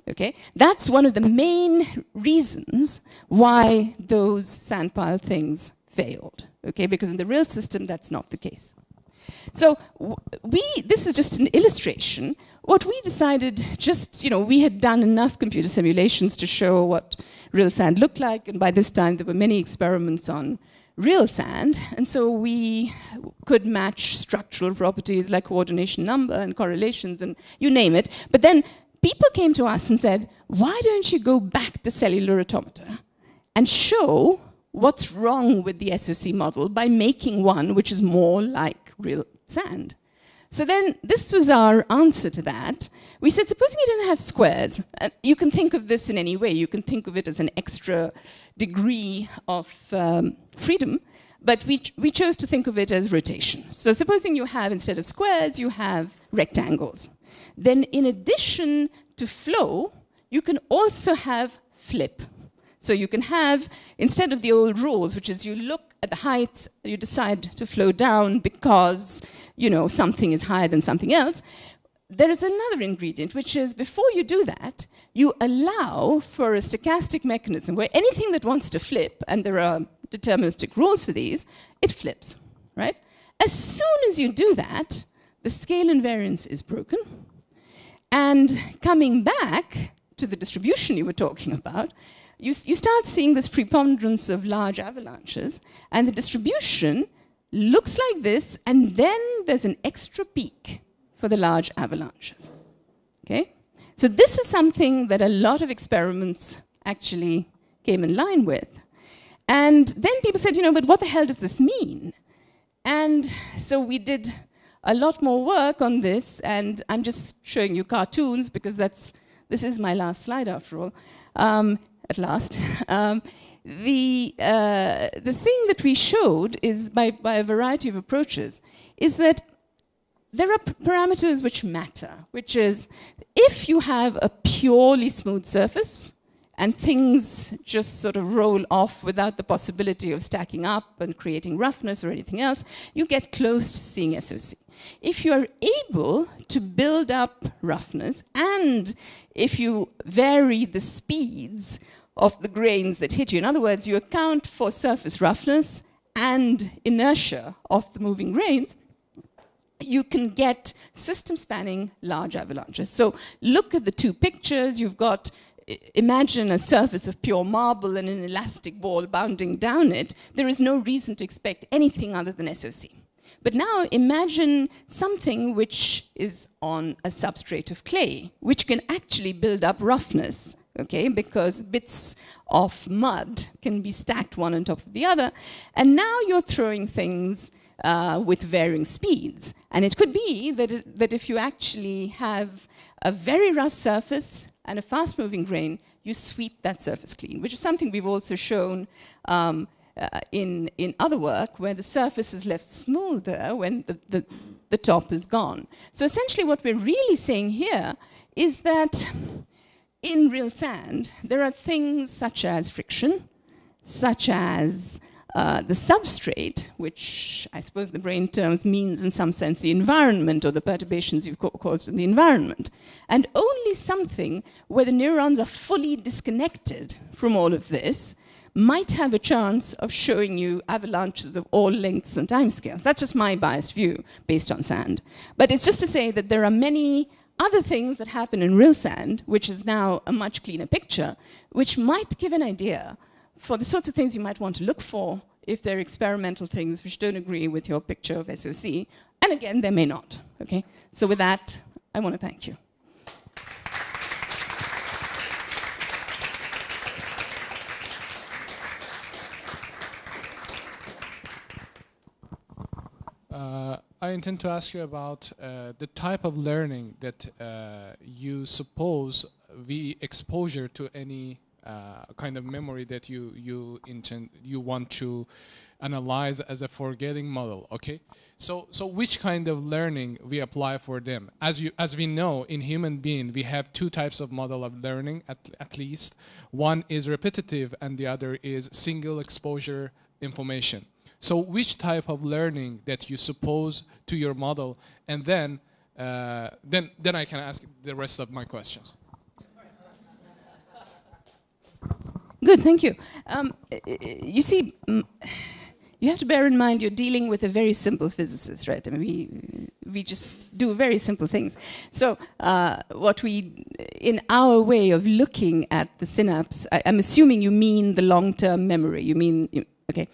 Okay? That's one of the main reasons why those sand pile things failed. Okay? Because in the real system, that's not the case. So this is just an illustration. What we decided, just, you know, we had done enough computer simulations to show what real sand looked like, and by this time there were many experiments on real sand, and so we could match structural properties like coordination number and correlations and you name it. But then people came to us and said, why don't you go back to cellular automata and show what's wrong with the SOC model by making one which is more like real sand? So then this was our answer to that. We said, suppose we didn't have squares. You can think of this in any way. You can think of it as an extra degree of freedom, but we chose to think of it as rotation. So supposing you have, instead of squares, you have rectangles. Then in addition to flow, you can also have flip. So you can have, instead of the old rules, which is you look at the heights, you decide to flow down because, you know, something is higher than something else, there is another ingredient, which is before you do that, you allow for a stochastic mechanism where anything that wants to flip, and there are deterministic rules for these, it flips, right? As soon as you do that, the scale invariance is broken. And coming back to the distribution you were talking about, you start seeing this preponderance of large avalanches, and the distribution looks like this, and then there's an extra peak for the large avalanches. Okay? So this is something that a lot of experiments actually came in line with. And then people said, you know, but what the hell does this mean? And so we did a lot more work on this, and I'm just showing you cartoons because this is my last slide after all. At last. The thing that we showed is, by a variety of approaches, is that there are parameters which matter, which is if you have a purely smooth surface and things just sort of roll off without the possibility of stacking up and creating roughness or anything else, you get close to seeing SOC. If you are able to build up roughness, and if you vary the speeds of the grains that hit you, in other words, you account for surface roughness and inertia of the moving grains, you can get system-spanning large avalanches. So look at the two pictures. You've got, imagine a surface of pure marble and an elastic ball bounding down it. There is no reason to expect anything other than SOC. But now imagine something which is on a substrate of clay, which can actually build up roughness, okay, because bits of mud can be stacked one on top of the other. And now you're throwing things with varying speeds. And it could be that if you actually have a very rough surface and a fast-moving grain, you sweep that surface clean, which is something we've also shown in other work, where the surface is left smoother when the top is gone. So essentially what we're really saying here is that in real sand, there are things such as friction, such as the substrate, which I suppose the brain terms means in some sense the environment or the perturbations you've caused in the environment. And only something where the neurons are fully disconnected from all of this might have a chance of showing you avalanches of all lengths and timescales. That's just my biased view based on sand. But it's just to say that there are many other things that happen in real sand, which is now a much cleaner picture, which might give an idea for the sorts of things you might want to look for if they're experimental things which don't agree with your picture of SOC. And again, they may not. Okay? So with that, I want to thank you. I intend to ask you about the type of learning that you suppose the exposure to any kind of memory that you want to analyze as a forgetting model. Okay, so which kind of learning we apply for them? As we know, in human being we have two types of model of learning at least. One is repetitive and the other is single exposure information. So which type of learning that you suppose to your model, and then I can ask the rest of my questions. Good, thank you. You see, you have to bear in mind you're dealing with a very simple physicist, right? I mean, we just do very simple things. So what we, in our way of looking at the synapse, I'm assuming you mean the long-term memory. You mean, okay.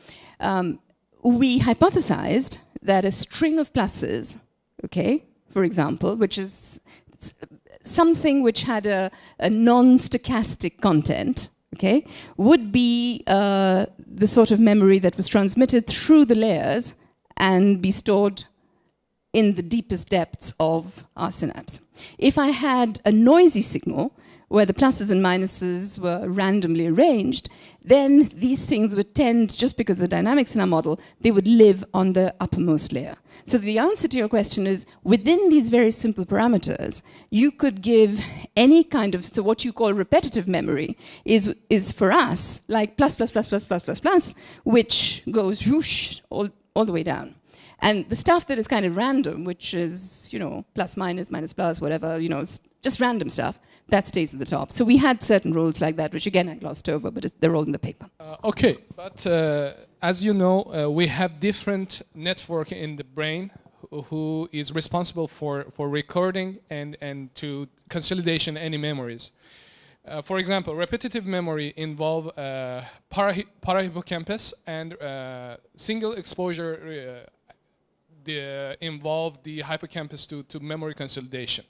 We hypothesized that a string of pluses, okay, for example, which is something which had a non-stochastic content, okay, would be the sort of memory that was transmitted through the layers and be stored in the deepest depths of our synapse. If I had a noisy signal where the pluses and minuses were randomly arranged, then these things would tend, just because of the dynamics in our model, they would live on the uppermost layer. So the answer to your question is, within these very simple parameters, you could give any kind of, so what you call repetitive memory is for us like plus, plus, plus, plus, plus, plus, plus, which goes whoosh all the way down. And the stuff that is kind of random, which is, you know, plus, minus, minus, plus, whatever, you know, just random stuff, that stays at the top. So we had certain rules like that, which again I glossed over, but they're all in the paper. Okay, but as you know, we have different network in the brain who is responsible for recording and to consolidation any memories. For example, repetitive memory involve parahippocampus, and single exposure involve the hippocampus to memory consolidation.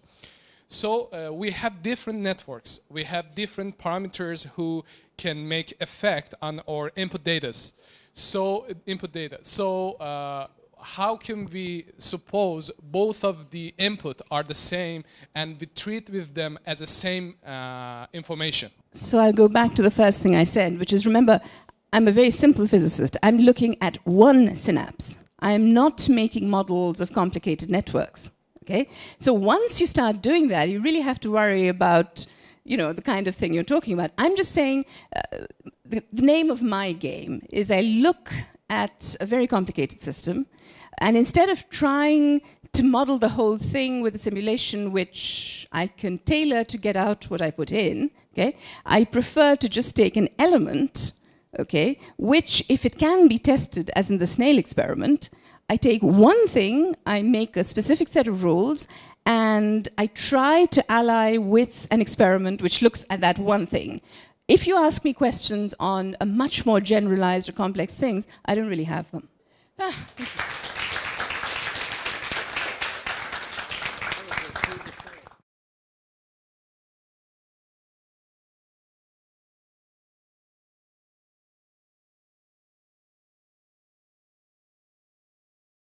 So we have different networks. We have different parameters who can make effect on our input data. So how can we suppose both of the input are the same and we treat with them as the same information? So I'll go back to the first thing I said, which is, remember, I'm a very simple physicist. I'm looking at one synapse. I'm not making models of complicated networks. Okay? So once you start doing that, you really have to worry about, you know, the kind of thing you're talking about. I'm just saying the name of my game is I look at a very complicated system, and instead of trying to model the whole thing with a simulation which I can tailor to get out what I put in, okay, I prefer to just take an element, okay, which, if it can be tested, as in the snail experiment, I take one thing, I make a specific set of rules, and I try to ally with an experiment which looks at that one thing. If you ask me questions on a much more generalized or complex things, I don't really have them.